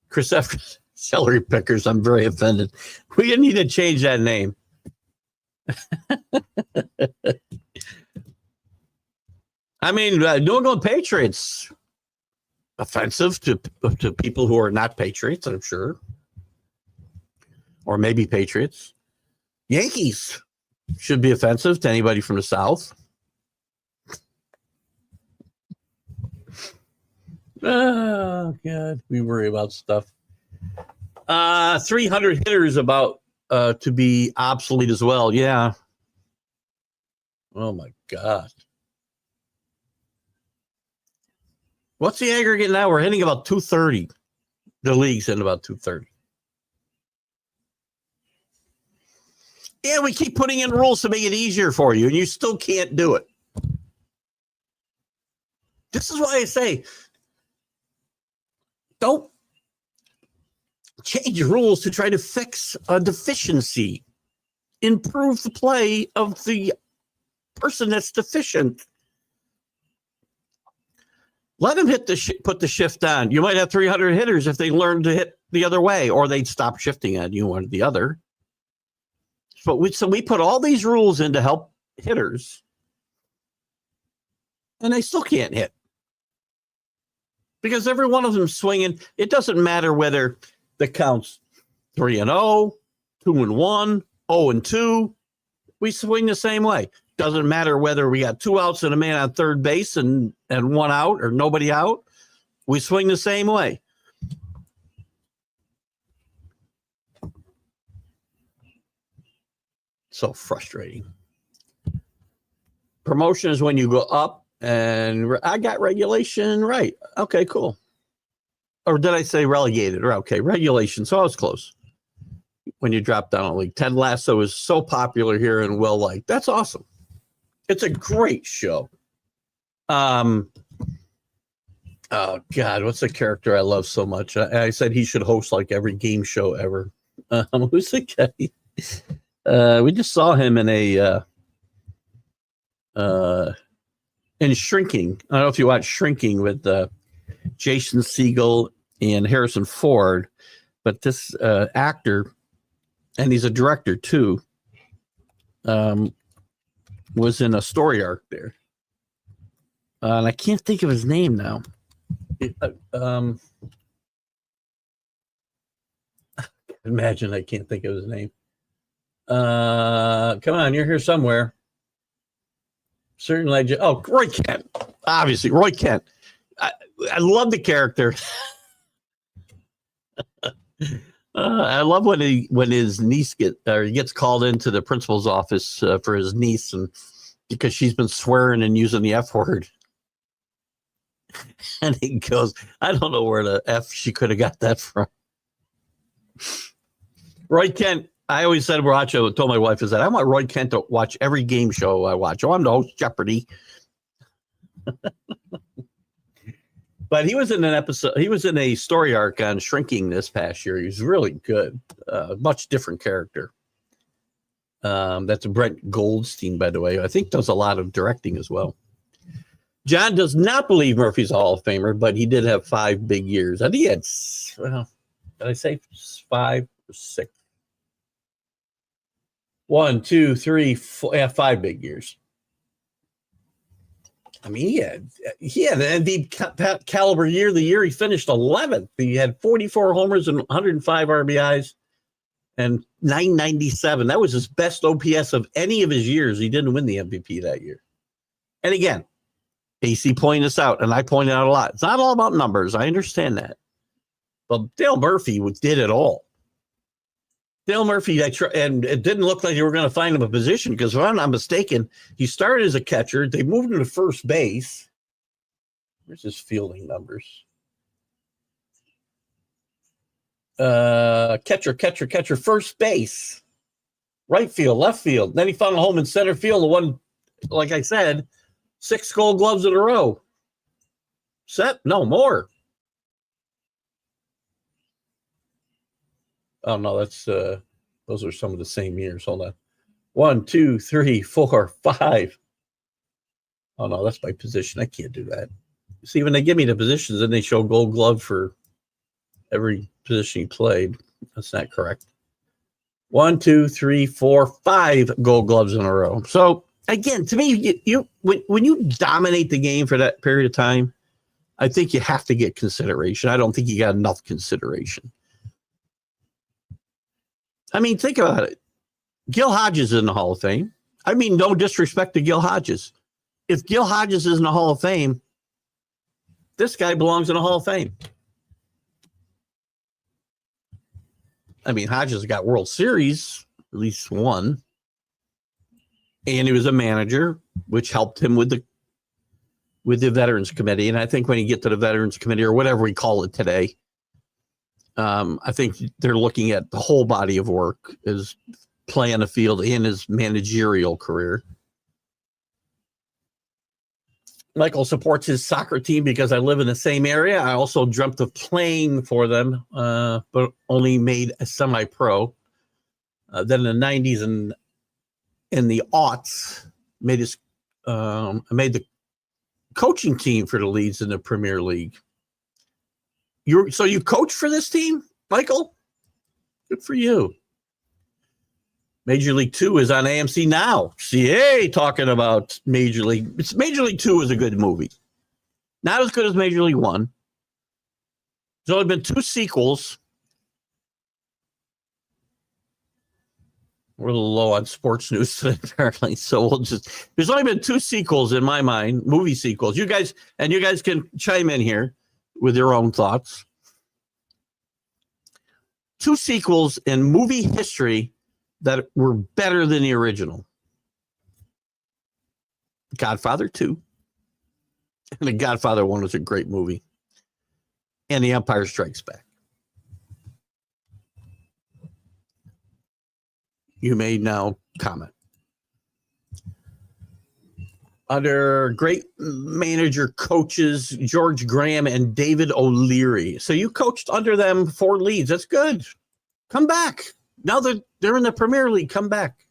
Chris F. Celery Pickers, I'm very offended. We need to change that name. I mean, New England Patriots, offensive to people who are not Patriots, I'm sure. Or maybe Patriots. Yankees should be offensive to anybody from the South. Oh, God. We worry about stuff. 300 hitters about to be obsolete as well. Yeah. Oh, my God. What's the aggregate now? We're hitting about 230. The league's in about 230. Yeah, we keep putting in rules to make it easier for you, and you still can't do it. This is why I say, don't change rules to try to fix a deficiency. Improve the play of the person that's deficient. Let them hit put the shift on. You might have 300 hitters if they learn to hit the other way, or they'd stop shifting on you one or the other. So we put all these rules in to help hitters, and they still can't hit. because every one of them swinging. It doesn't matter whether the count's 3-0, 2-1, 0-2. We swing the same way. Doesn't matter whether we got 2 outs and a man on third base and 1 out or nobody out. We swing the same way. So frustrating. Promotion is when you go up, and I got regulation right. Okay, cool. Or did I say relegated? Or okay, regulation. So I was close. When you drop down a league, Ted Lasso is so popular here and well liked. That's awesome. It's a great show. Oh God, what's the character I love so much? I said he should host like every game show ever. Who's the guy? We just saw him in in Shrinking. I don't know if you watch Shrinking with Jason Segel and Harrison Ford, but this actor, and he's a director too, was in a story arc there. And I can't think of his name now. Imagine I can't think of his name. Come on, you're here somewhere. Certain legend. Oh, Roy Kent. Obviously, Roy Kent. I love the character. I love when his niece gets called into the principal's office for his niece, and because she's been swearing and using the F word. And he goes, I don't know where the F she could have got that from. Roy Kent, I always said, I told my wife, is that I want Roy Kent to watch every game show I watch. Oh, I'm the host, Jeopardy. But he was in an episode, he was in a story arc on Shrinking this past year. He was really good. Much different character. That's Brent Goldstein, by the way. I think does a lot of directing as well. John does not believe Murphy's a Hall of Famer, but he did have 5 big years. I think he had, well, did I say 5 or 6? 1, 2, 3, 4, yeah, 5 big years. I mean, he had an MVP caliber year. The year he finished 11th, he had 44 homers and 105 RBIs and 997. That was his best OPS of any of his years. He didn't win the MVP that year. And again, AC pointed this out, and I pointed out a lot. It's not all about numbers. I understand that. But Dale Murphy did it all. Dale Murphy, and it didn't look like they were going to find him a position because, if I'm not mistaken, he started as a catcher. They moved him to first base. Where's his fielding numbers? Catcher, first base, right field, left field. Then he found a home in center field. The one, like I said, 6 Gold Gloves in a row. No more. Oh no, that's those are some of the same years. Hold on. 1, 2, 3, 4, 5. Oh no, that's my position. I can't do that. See, when they give me the positions, then they show Gold Glove for every position he played. That's not correct. 1, 2, 3, 4, 5 Gold Gloves in a row. So again, to me, when you dominate the game for that period of time, I think you have to get consideration. I don't think you got enough consideration. I mean, think about it. Gil Hodges is in the Hall of Fame. I mean, no disrespect to Gil Hodges. If Gil Hodges is in the Hall of Fame, this guy belongs in the Hall of Fame. I mean, Hodges got World Series, at least one. And he was a manager, which helped him with the Veterans Committee. And I think when you get to the Veterans Committee, or whatever we call it today, I think they're looking at the whole body of work as play on the field in his managerial career. Michael supports his soccer team because I live in the same area. I also dreamt of playing for them, but only made a semi-pro. Then in the 90s and in the aughts, made the coaching team for the Leeds in the Premier League. So you coach for this team, Michael? Good for you. Major League 2 is on AMC now. CA talking about Major League. Major League 2 is a good movie. Not as good as Major League 1. There's only been 2 sequels. We're a little low on sports news today, apparently. So there's only been 2 sequels in my mind, movie sequels. You guys can chime in here with your own thoughts. 2 sequels in movie history that were better than the original. Godfather 2. And The Godfather 1 was a great movie. And The Empire Strikes Back. You may now comment. Under great manager coaches, George Graham and David O'Leary. So you coached under them 4 leads. That's good. Come back. Now they're in the Premier League. Come back.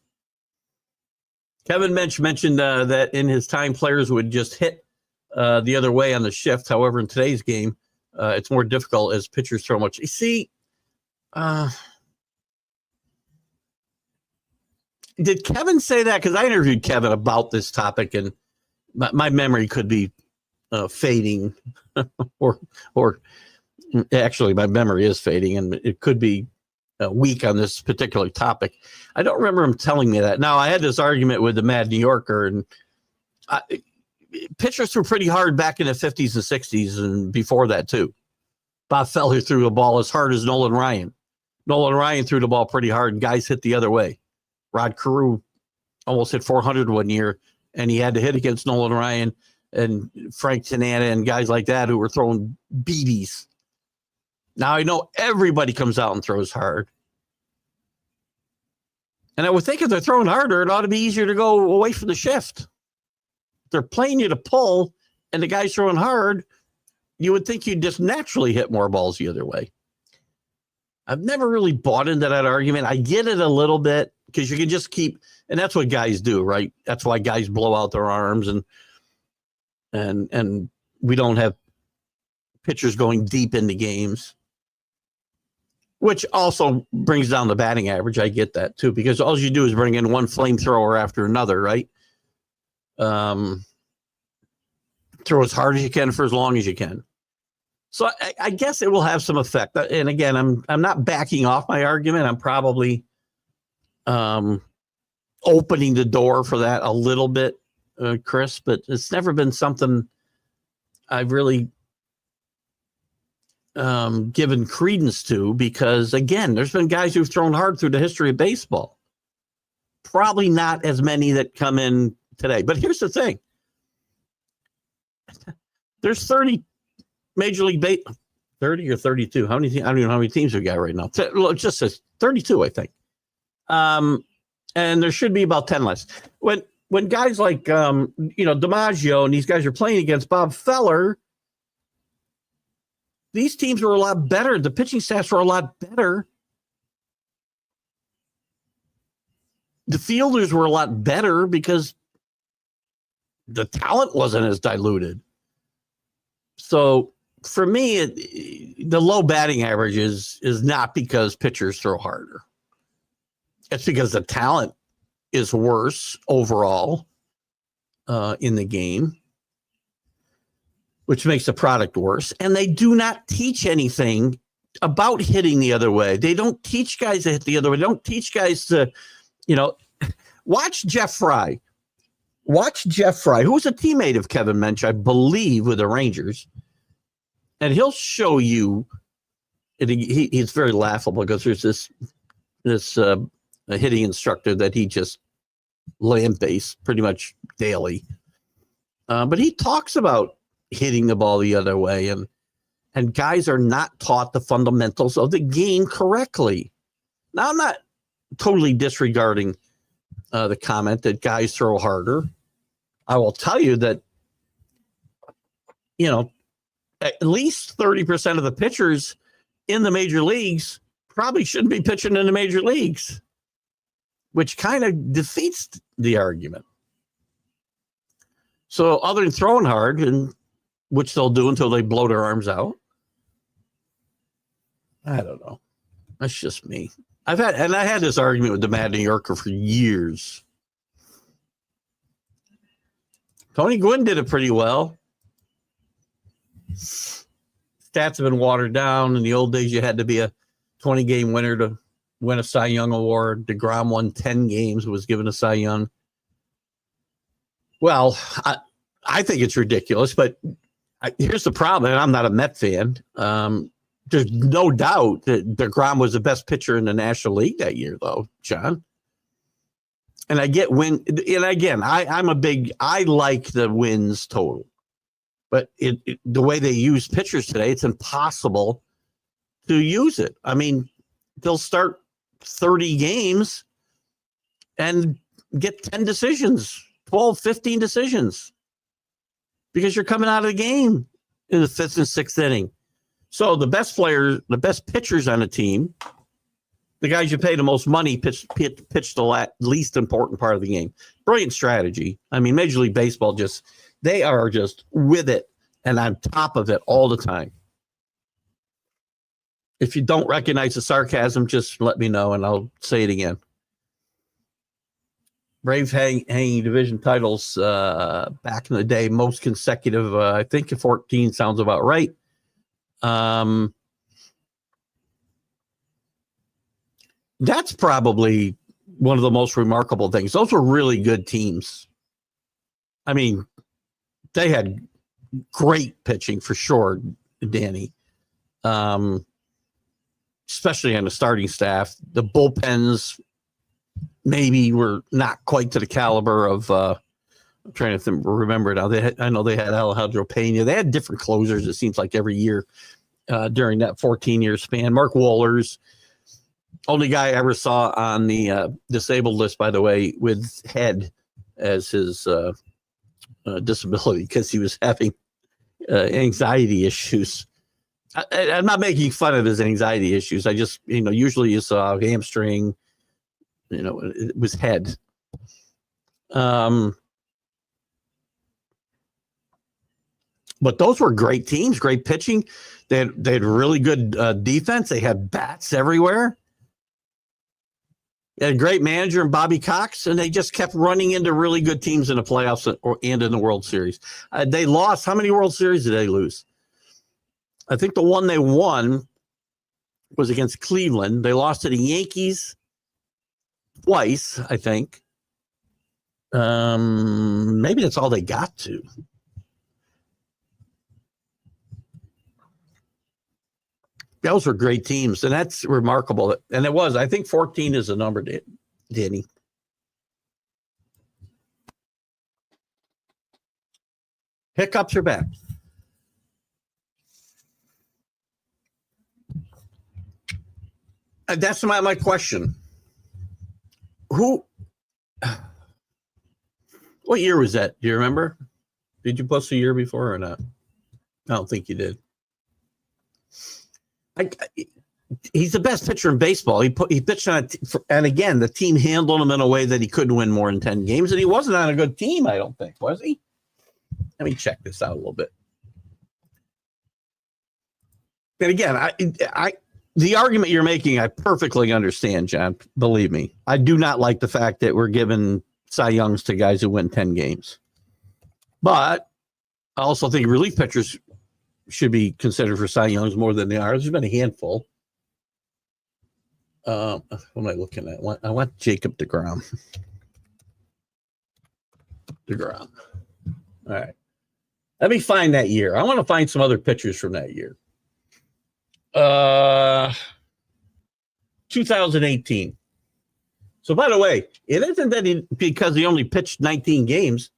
Kevin mentioned that in his time, players would just hit the other way on the shift. However, in today's game, it's more difficult as pitchers throw much. You see, did Kevin say that? Because I interviewed Kevin about this topic, and my memory could be fading, or actually, my memory is fading, and it could be weak on this particular topic. I don't remember him telling me that. Now, I had this argument with the Mad New Yorker, and pitchers threw pretty hard back in the 50s and 60s, and before that too. Bob Feller threw the ball as hard as Nolan Ryan. Nolan Ryan threw the ball pretty hard, and guys hit the other way. Rod Carew almost hit 400 one year, and he had to hit against Nolan Ryan and Frank Tanana and guys like that who were throwing BBs. Now, I know everybody comes out and throws hard. And I would think if they're throwing harder, it ought to be easier to go away from the shift. If they're playing you to pull and the guy's throwing hard, you would think you'd just naturally hit more balls the other way. I've never really bought into that argument. I get it a little bit because you can just keep, and that's what guys do, right? That's why guys blow out their arms, and we don't have pitchers going deep into games, which also brings down the batting average. I get that too, because all you do is bring in one flamethrower after another, right? Throw as hard as you can for as long as you can. So I guess it will have some effect. And again, I'm not backing off my argument. I'm probably opening the door for that a little bit, Chris, but it's never been something I've really given credence to, because again, there's been guys who've thrown hard through the history of baseball. Probably not as many that come in today. But here's the thing. There's 30 Major League 30 or 32. How many? I don't even know how many teams we got right now. It just says 32, I think. And there should be about 10 less. When guys like DiMaggio and these guys are playing against Bob Feller, these teams were a lot better. The pitching staffs were a lot better. The fielders were a lot better because the talent wasn't as diluted. So for me, the low batting average is not because pitchers throw harder. It's because the talent is worse overall in the game, which makes the product worse. And they do not teach anything about hitting the other way. They don't teach guys to hit the other way. They don't teach guys to, watch Jeff Fry. Watch Jeff Fry, who was a teammate of Kevin Mench, I believe, with the Rangers. And he'll show you, and he's very laughable because there's this hitting instructor that he just lambasts pretty much daily. But he talks about hitting the ball the other way, and guys are not taught the fundamentals of the game correctly. Now, I'm not totally disregarding the comment that guys throw harder. I will tell you that, at least 30% of the pitchers in the major leagues probably shouldn't be pitching in the major leagues, which kind of defeats the argument. So other than throwing hard, and which they'll do until they blow their arms out, I don't know. That's just me. I had this argument with the Mad New Yorker for years. Tony Gwynn did it pretty well. stats have been watered down. In the old days, you had to be a 20-game winner to win a Cy Young award. DeGrom won 10 games, was given a Cy Young. Well, I think it's ridiculous, but here's the problem, and I'm not a Met fan. There's no doubt that DeGrom was the best pitcher in the National League that year, though, John. And I get win. And again, I like the wins total. But the way they use pitchers today, it's impossible to use it. I mean, they'll start 30 games and get 10 decisions, 12, 15 decisions, because you're coming out of the game in the 5th and 6th inning. So the best players, the best pitchers on the team, the guys you pay the most money, pitch the least important part of the game. Brilliant strategy. I mean, Major League Baseball they are just with it and on top of it all the time. If you don't recognize the sarcasm, just let me know and I'll say it again. Braves hanging division titles back in the day, most consecutive, I think 14 sounds about right. That's probably one of the most remarkable things. Those were really good teams. I mean, they had great pitching for sure, Danny. Especially on the starting staff. The bullpens maybe were not quite to the caliber of I'm trying to remember now. I know they had Alejandro Pena. They had different closers, it seems like, every year during that 14-year span. Mark Wohlers, only guy I ever saw on the disabled list, by the way, with head as his disability because he was having anxiety issues. I'm not making fun of his anxiety issues. I just, usually you saw hamstring, it was head. But those were great teams, great pitching. They had really good defense. They had bats everywhere. They had a great manager in Bobby Cox, and they just kept running into really good teams in the playoffs and in the World Series. They lost. How many World Series did they lose? I think the one they won was against Cleveland. They lost to the Yankees twice, I think. Maybe that's all they got to. Those were great teams, and that's remarkable. And it was. I think 14 is the number, Danny. Hiccups are back. That's my question. What year was that? Do you remember? Did you post a year before or not? I don't think you did. He's the best pitcher in baseball. He pitched on and again, the team handled him in a way that he couldn't win more than 10 games, and he wasn't on a good team, I don't think, was he? Let me check this out a little bit. And again, the argument you're making, I perfectly understand, John. Believe me, I do not like the fact that we're giving Cy Youngs to guys who win 10 games. But I also think relief pitchers should be considered for Cy Youngs more than they are. There's been a handful. What am I looking at? I want Jacob DeGrom. All right. Let me find that year. I want to find some other pitchers from that year. 2018. So, by the way, it isn't that because he only pitched 19 games.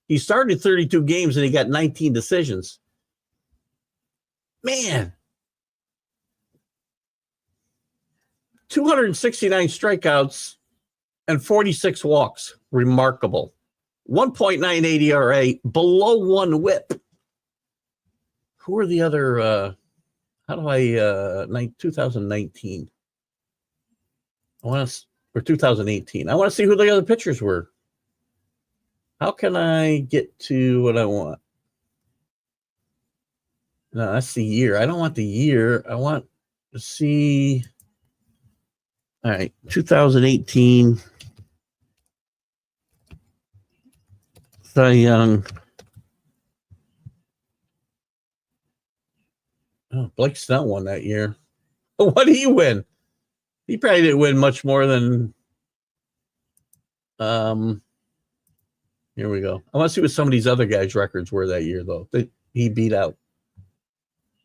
He started 32 games and he got 19 decisions. Man. 269 strikeouts and 46 walks. Remarkable. 1.98 ERA, below 1 whip. Who are the other 2019? Or 2018. I want to see who the other pitchers were. How can I get to what I want? No, that's the year. I don't want the year. I want to see. All right, 2018. Cy Young. Oh, Blake Snell won that year. What did he win? He probably didn't win much more than. Here we go. I want to see what some of these other guys' records were that year, though. That he beat out.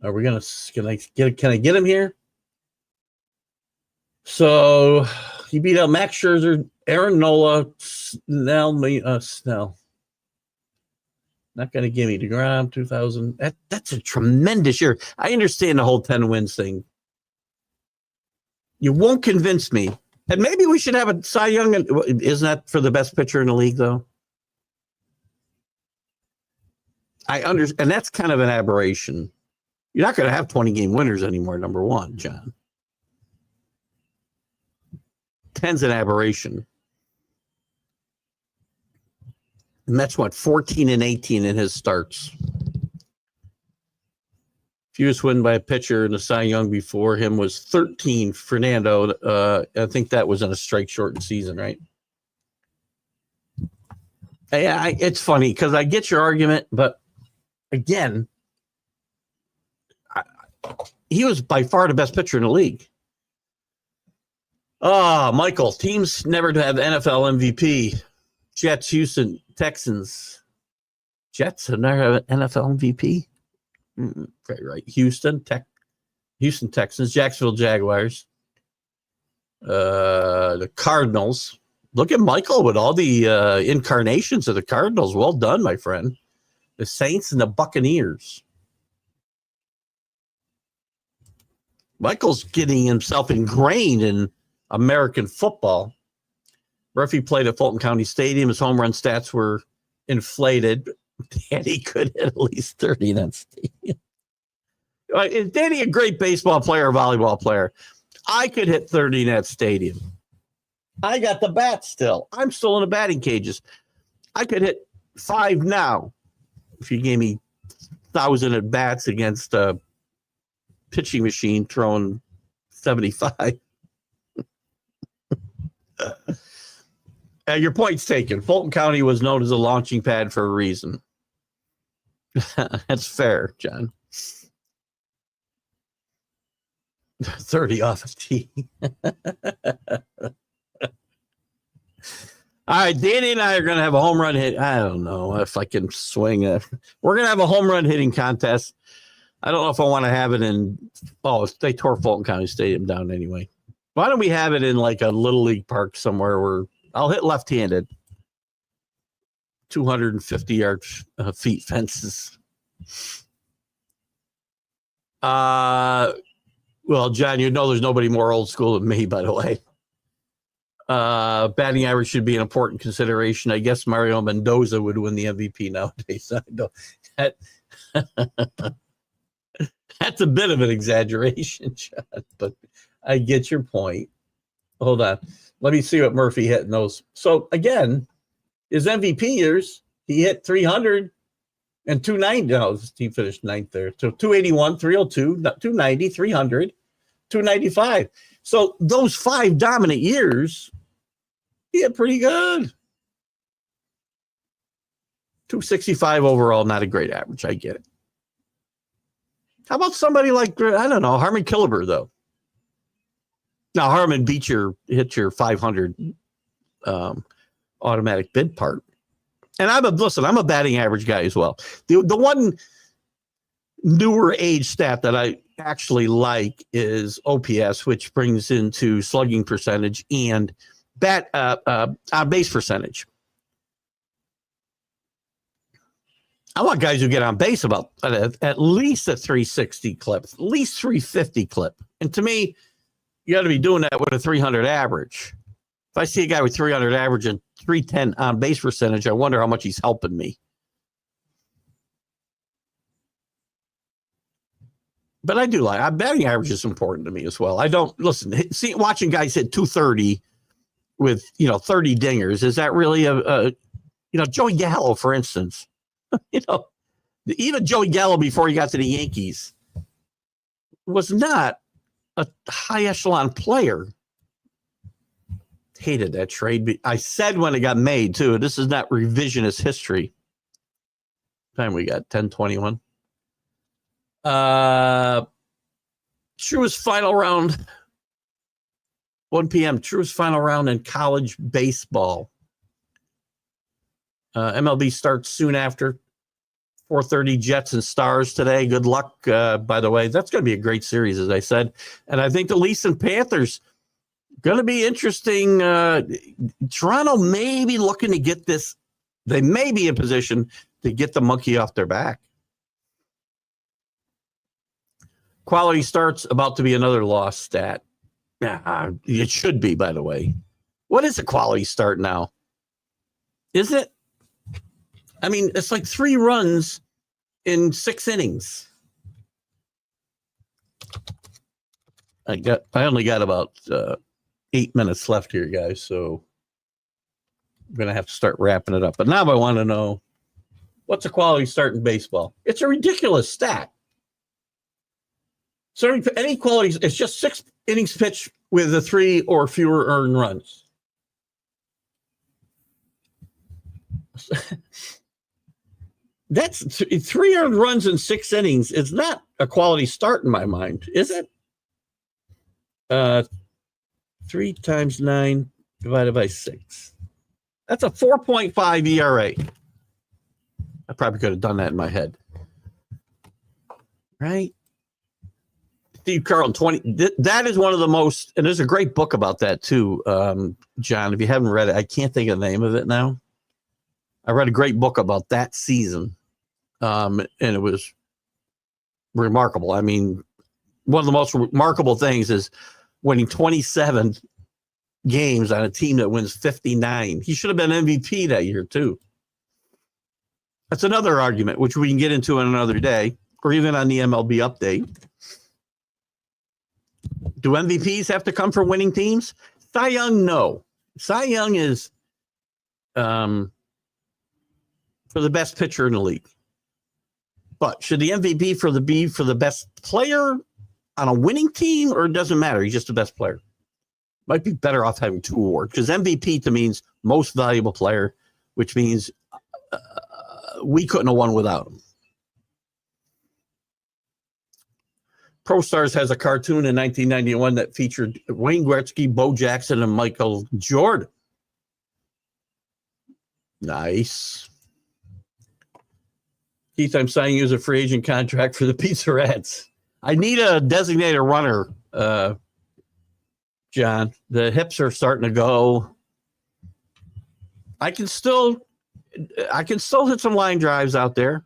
Are we gonna? Can I get him here? So he beat out Max Scherzer, Aaron Nola, Snell. Not going to give me DeGrom 2000. That's a tremendous year. I understand the whole 10 wins thing. You won't convince me. And maybe we should have a Cy Young. Isn't that for the best pitcher in the league, though? I understand. And that's kind of an aberration. You're not going to have 20-game winners anymore, number one, John. 10's an aberration. And that's what, 14 and 18 in his starts. Fewest win by a pitcher in the Cy Young before him was 13. Fernando, I think that was in a strike-shortened season, right? It's funny because I get your argument, but again, he was by far the best pitcher in the league. Michael, teams never to have NFL MVP. Jets, Houston, Texans. Jets have never had an NFL MVP. Right. Houston, Texans, Jacksonville Jaguars. The Cardinals. Look at Michael with all the incarnations of the Cardinals. Well done, my friend. The Saints and the Buccaneers. Michael's getting himself ingrained in American football. Murphy played at Fulton County Stadium. His home run stats were inflated. Danny could hit at least 30 in that stadium. Is Danny a great baseball player or volleyball player? I could hit 30 in that stadium. I got the bat still. I'm still in the batting cages. I could hit 5 now if you gave me 1,000 at bats against a pitching machine throwing 75. Your point's taken. Fulton County was known as a launching pad for a reason. That's fair, John. 30 off a tee. All right, Danny and I are going to have a home run hit. I don't know if I can swing it. We're going to have a home run hitting contest. I don't know if I want to have it in. They tore Fulton County Stadium down anyway. Why don't we have it in like a little league park somewhere where I'll hit left-handed. 250 feet fences. Well, John, you know there's nobody more old school than me, by the way. Batting average should be an important consideration. I guess Mario Mendoza would win the MVP nowadays. I know that's a bit of an exaggeration, John, but I get your point. Hold on. Let me see what Murphy hit in those. So, again, his MVP years, he hit 300 and 290. No, he finished ninth there. So, 281, 302, 290, 300, 295. So, those 5 dominant years, he hit pretty good. 265 overall, not a great average. I get it. How about somebody like, I don't know, Harmon Killebrew, though? Now, Harmon hit your 500 automatic bid part. And I'm a batting average guy as well. The one newer age stat that I actually like is OPS, which brings into slugging percentage and on base percentage. I want guys who get on base about at least a 360 clip, at least 350 clip. And to me, you got to be doing that with a 300 average. If I see a guy with 300 average and 310 on base percentage, I wonder how much he's helping me. But I do like batting average is important to me as well. I don't watching guys hit 230 with 30 dingers. Is that really Joey Gallo, for instance? Even Joey Gallo before he got to the Yankees was not a high echelon player. Hated that trade. I said when it got made too, this is not revisionist history. Time we got 10:21. Truist final round, 1 p.m. Truist final round in college baseball. MLB starts soon after. 4:30 Jets and Stars today. Good luck, by the way. That's going to be a great series, as I said. And I think the Leafs and Panthers going to be interesting. Toronto may be looking to get this. They may be in position to get the monkey off their back. Quality starts about to be another lost stat. It should be, by the way. What is a quality start now? Is it? I mean, it's like 3 runs in 6 innings. I only got about 8 minutes left here, guys, so I'm going to have to start wrapping it up. But now I want to know, what's a quality start in baseball? It's a ridiculous stat. So any quality, it's just 6 innings pitched with a 3 or fewer earned runs. That's 3 earned runs in 6 innings. It's not a quality start in my mind, is it? 3 times 9 divided by 6. That's a 4.5 ERA. I probably could have done that in my head. Right? Steve Carlton, 20. That is one of the most, and there's a great book about that too, John. If you haven't read it, I can't think of the name of it now. I read a great book about that season. And it was remarkable. I mean, one of the most remarkable things is winning 27 games on a team that wins 59. He should have been MVP that year, too. That's another argument, which we can get into in another day, or even on the MLB update. Do MVPs have to come from winning teams? Cy Young, no. Cy Young is for the best pitcher in the league. But should the MVP be for the best player on a winning team, or it doesn't matter? He's just the best player. Might be better off having 2 awards, because MVP to me means most valuable player, which means we couldn't have won without him. Pro Stars has a cartoon in 1991 that featured Wayne Gretzky, Bo Jackson, and Michael Jordan. Nice. Keith, I'm signing you as a free agent contract for the Pizza Rats. I need a designated runner, John. The hips are starting to go. I can still hit some line drives out there.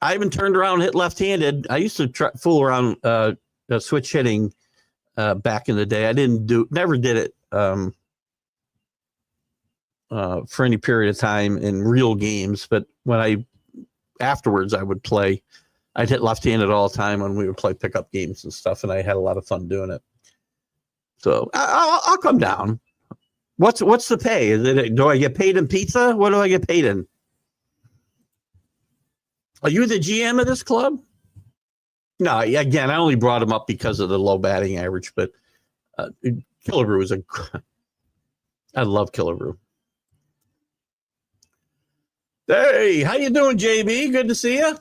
I even turned around and hit left-handed. I used to fool around switch hitting back in the day. I never did it for any period of time in real games. But afterwards I would play. I'd hit left-handed all the time when we would play pickup games and stuff, and I had a lot of fun doing it. So I'll come down. What's the pay? Do I get paid in pizza? What do I get paid in? Are you the GM of this club? No, again, I only brought him up because of the low batting average, but Killebrew is I love Killebrew. Hey, how you doing, JB? Good to see you.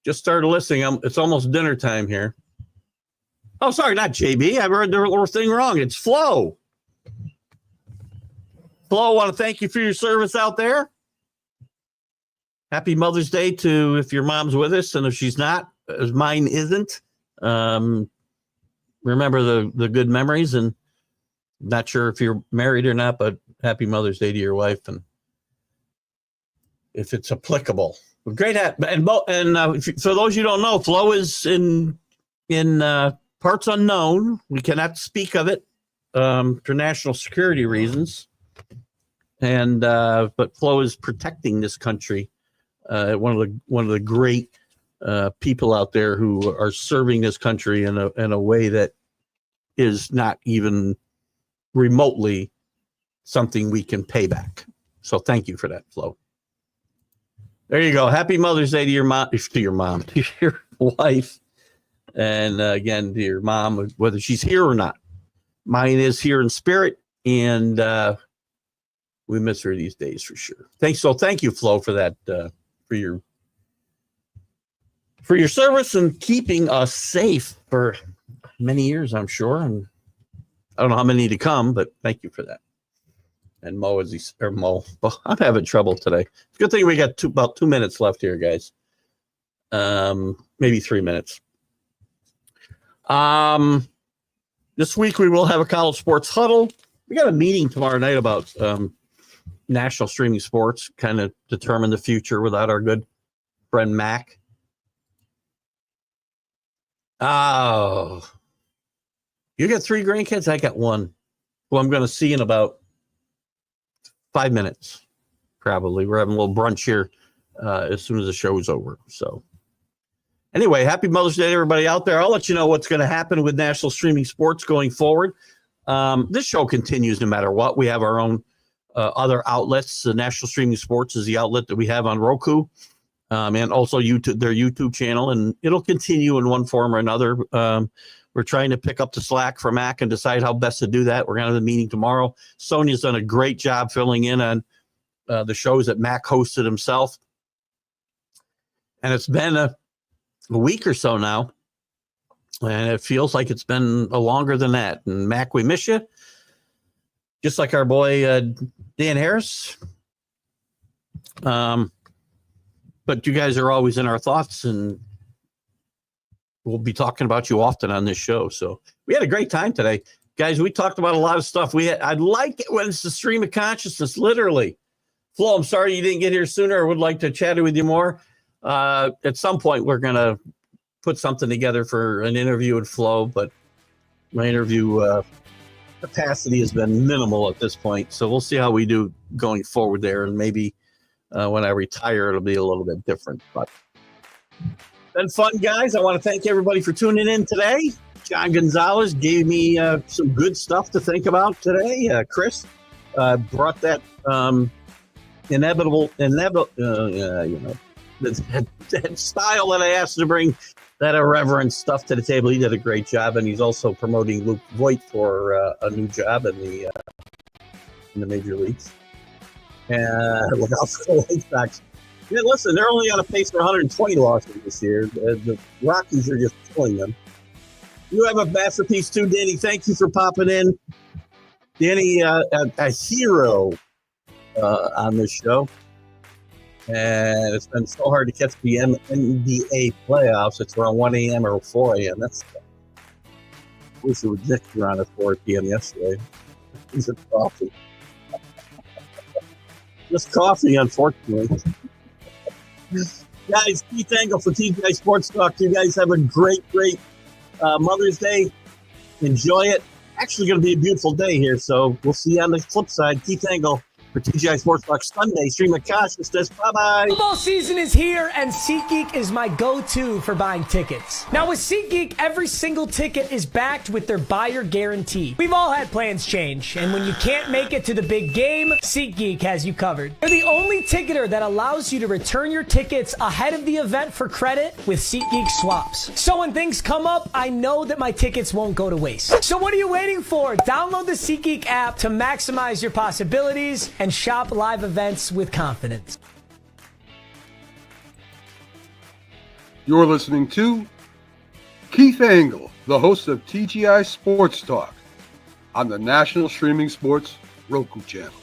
Just started listening. It's almost dinner time here. Oh, sorry, not JB. I read the thing wrong. It's Flo. Flo, I want to thank you for your service out there. Happy Mother's Day to if your mom's with us, and if she's not, as mine isn't. Remember the good memories, and not sure if you're married or not, but happy Mother's Day to your wife, and if it's applicable. Great hat. And for those you don't know, Flo is in parts unknown. We cannot speak of it for national security reasons. And but Flo is protecting this country. One of the great people out there who are serving this country in a way that is not even remotely something we can pay back. So thank you for that, Flo. There you go. Happy Mother's Day to your mom, to your wife, and again to your mom, whether she's here or not. Mine is here in spirit, and we miss her these days for sure. Thank you, Flo, for that. For your service and keeping us safe for many years, I'm sure. And I don't know how many to come, but thank you for that. And Mo, I'm having trouble today. It's a good thing we got about 2 minutes left here, guys. Maybe 3 minutes. This week we will have a college sports huddle. We got a meeting tomorrow night about national streaming sports, kind of determine the future without our good friend Mac. Oh, you got 3 grandkids? I got 1 who I'm going to see in about 5 minutes, probably. We're having a little brunch here as soon as the show is over. So anyway, happy Mother's Day to everybody out there. I'll let you know what's going to happen with national streaming sports going forward. This show continues no matter what. We have our own other outlets. The National Streaming Sports is the outlet that we have on Roku and also YouTube, their YouTube channel, and it'll continue in one form or another. We're trying to pick up the slack for Mac and decide how best to do that. We're going to have a meeting tomorrow. Sonia's done a great job filling in on the shows that Mac hosted himself. And it's been a week or so now, and it feels like it's been longer than that. And Mac, we miss you. Just like our boy Dan Harris. But you guys are always in our thoughts, and we'll be talking about you often on this show. So we had a great time today. Guys, we talked about a lot of stuff. I like it when it's the stream of consciousness, literally. Flo, I'm sorry you didn't get here sooner. I would like to chat with you more. At some point, we're going to put something together for an interview with Flo, but my interview capacity has been minimal at this point. So we'll see how we do going forward there. And maybe when I retire, it'll be a little bit different. But been fun, guys. I want to thank everybody for tuning in today. John Gonzalez gave me some good stuff to think about today. Chris brought that inevitable, that style that I asked to bring, that irreverent stuff to the table. He did a great job, and he's also promoting Luke Voigt for a new job in the major leagues. And look out for the White Sox. Yeah, listen, they're only on a pace for 120 losses this year. The Rockies are just killing them. You have a masterpiece too, Danny. Thank you for popping in. Danny, a hero on this show. And it's been so hard to catch the NBA playoffs. It's around 1 a.m. or 4 a.m. I wish it would Nick around at 4 p.m. yesterday. He's a coffee. Just coffee, unfortunately. Guys, Keith Engle for TGI Sports Talk. You guys have a great Mother's Day. Enjoy it. Actually going to be a beautiful day here, so we'll see you on the flip side. Keith Engle for TGI Sports Talk Sunday, stream of consciousness. Bye-bye. Football season is here, and SeatGeek is my go-to for buying tickets. Now, with SeatGeek, every single ticket is backed with their buyer guarantee. We've all had plans change, and when you can't make it to the big game, SeatGeek has you covered. They're the only ticketer that allows you to return your tickets ahead of the event for credit with SeatGeek swaps. So when things come up, I know that my tickets won't go to waste. So what are you waiting for? Download the SeatGeek app to maximize your possibilities and shop live events with confidence. You're listening to Keith Engle, the host of TGI Sports Talk on the National Streaming Sports Roku channel.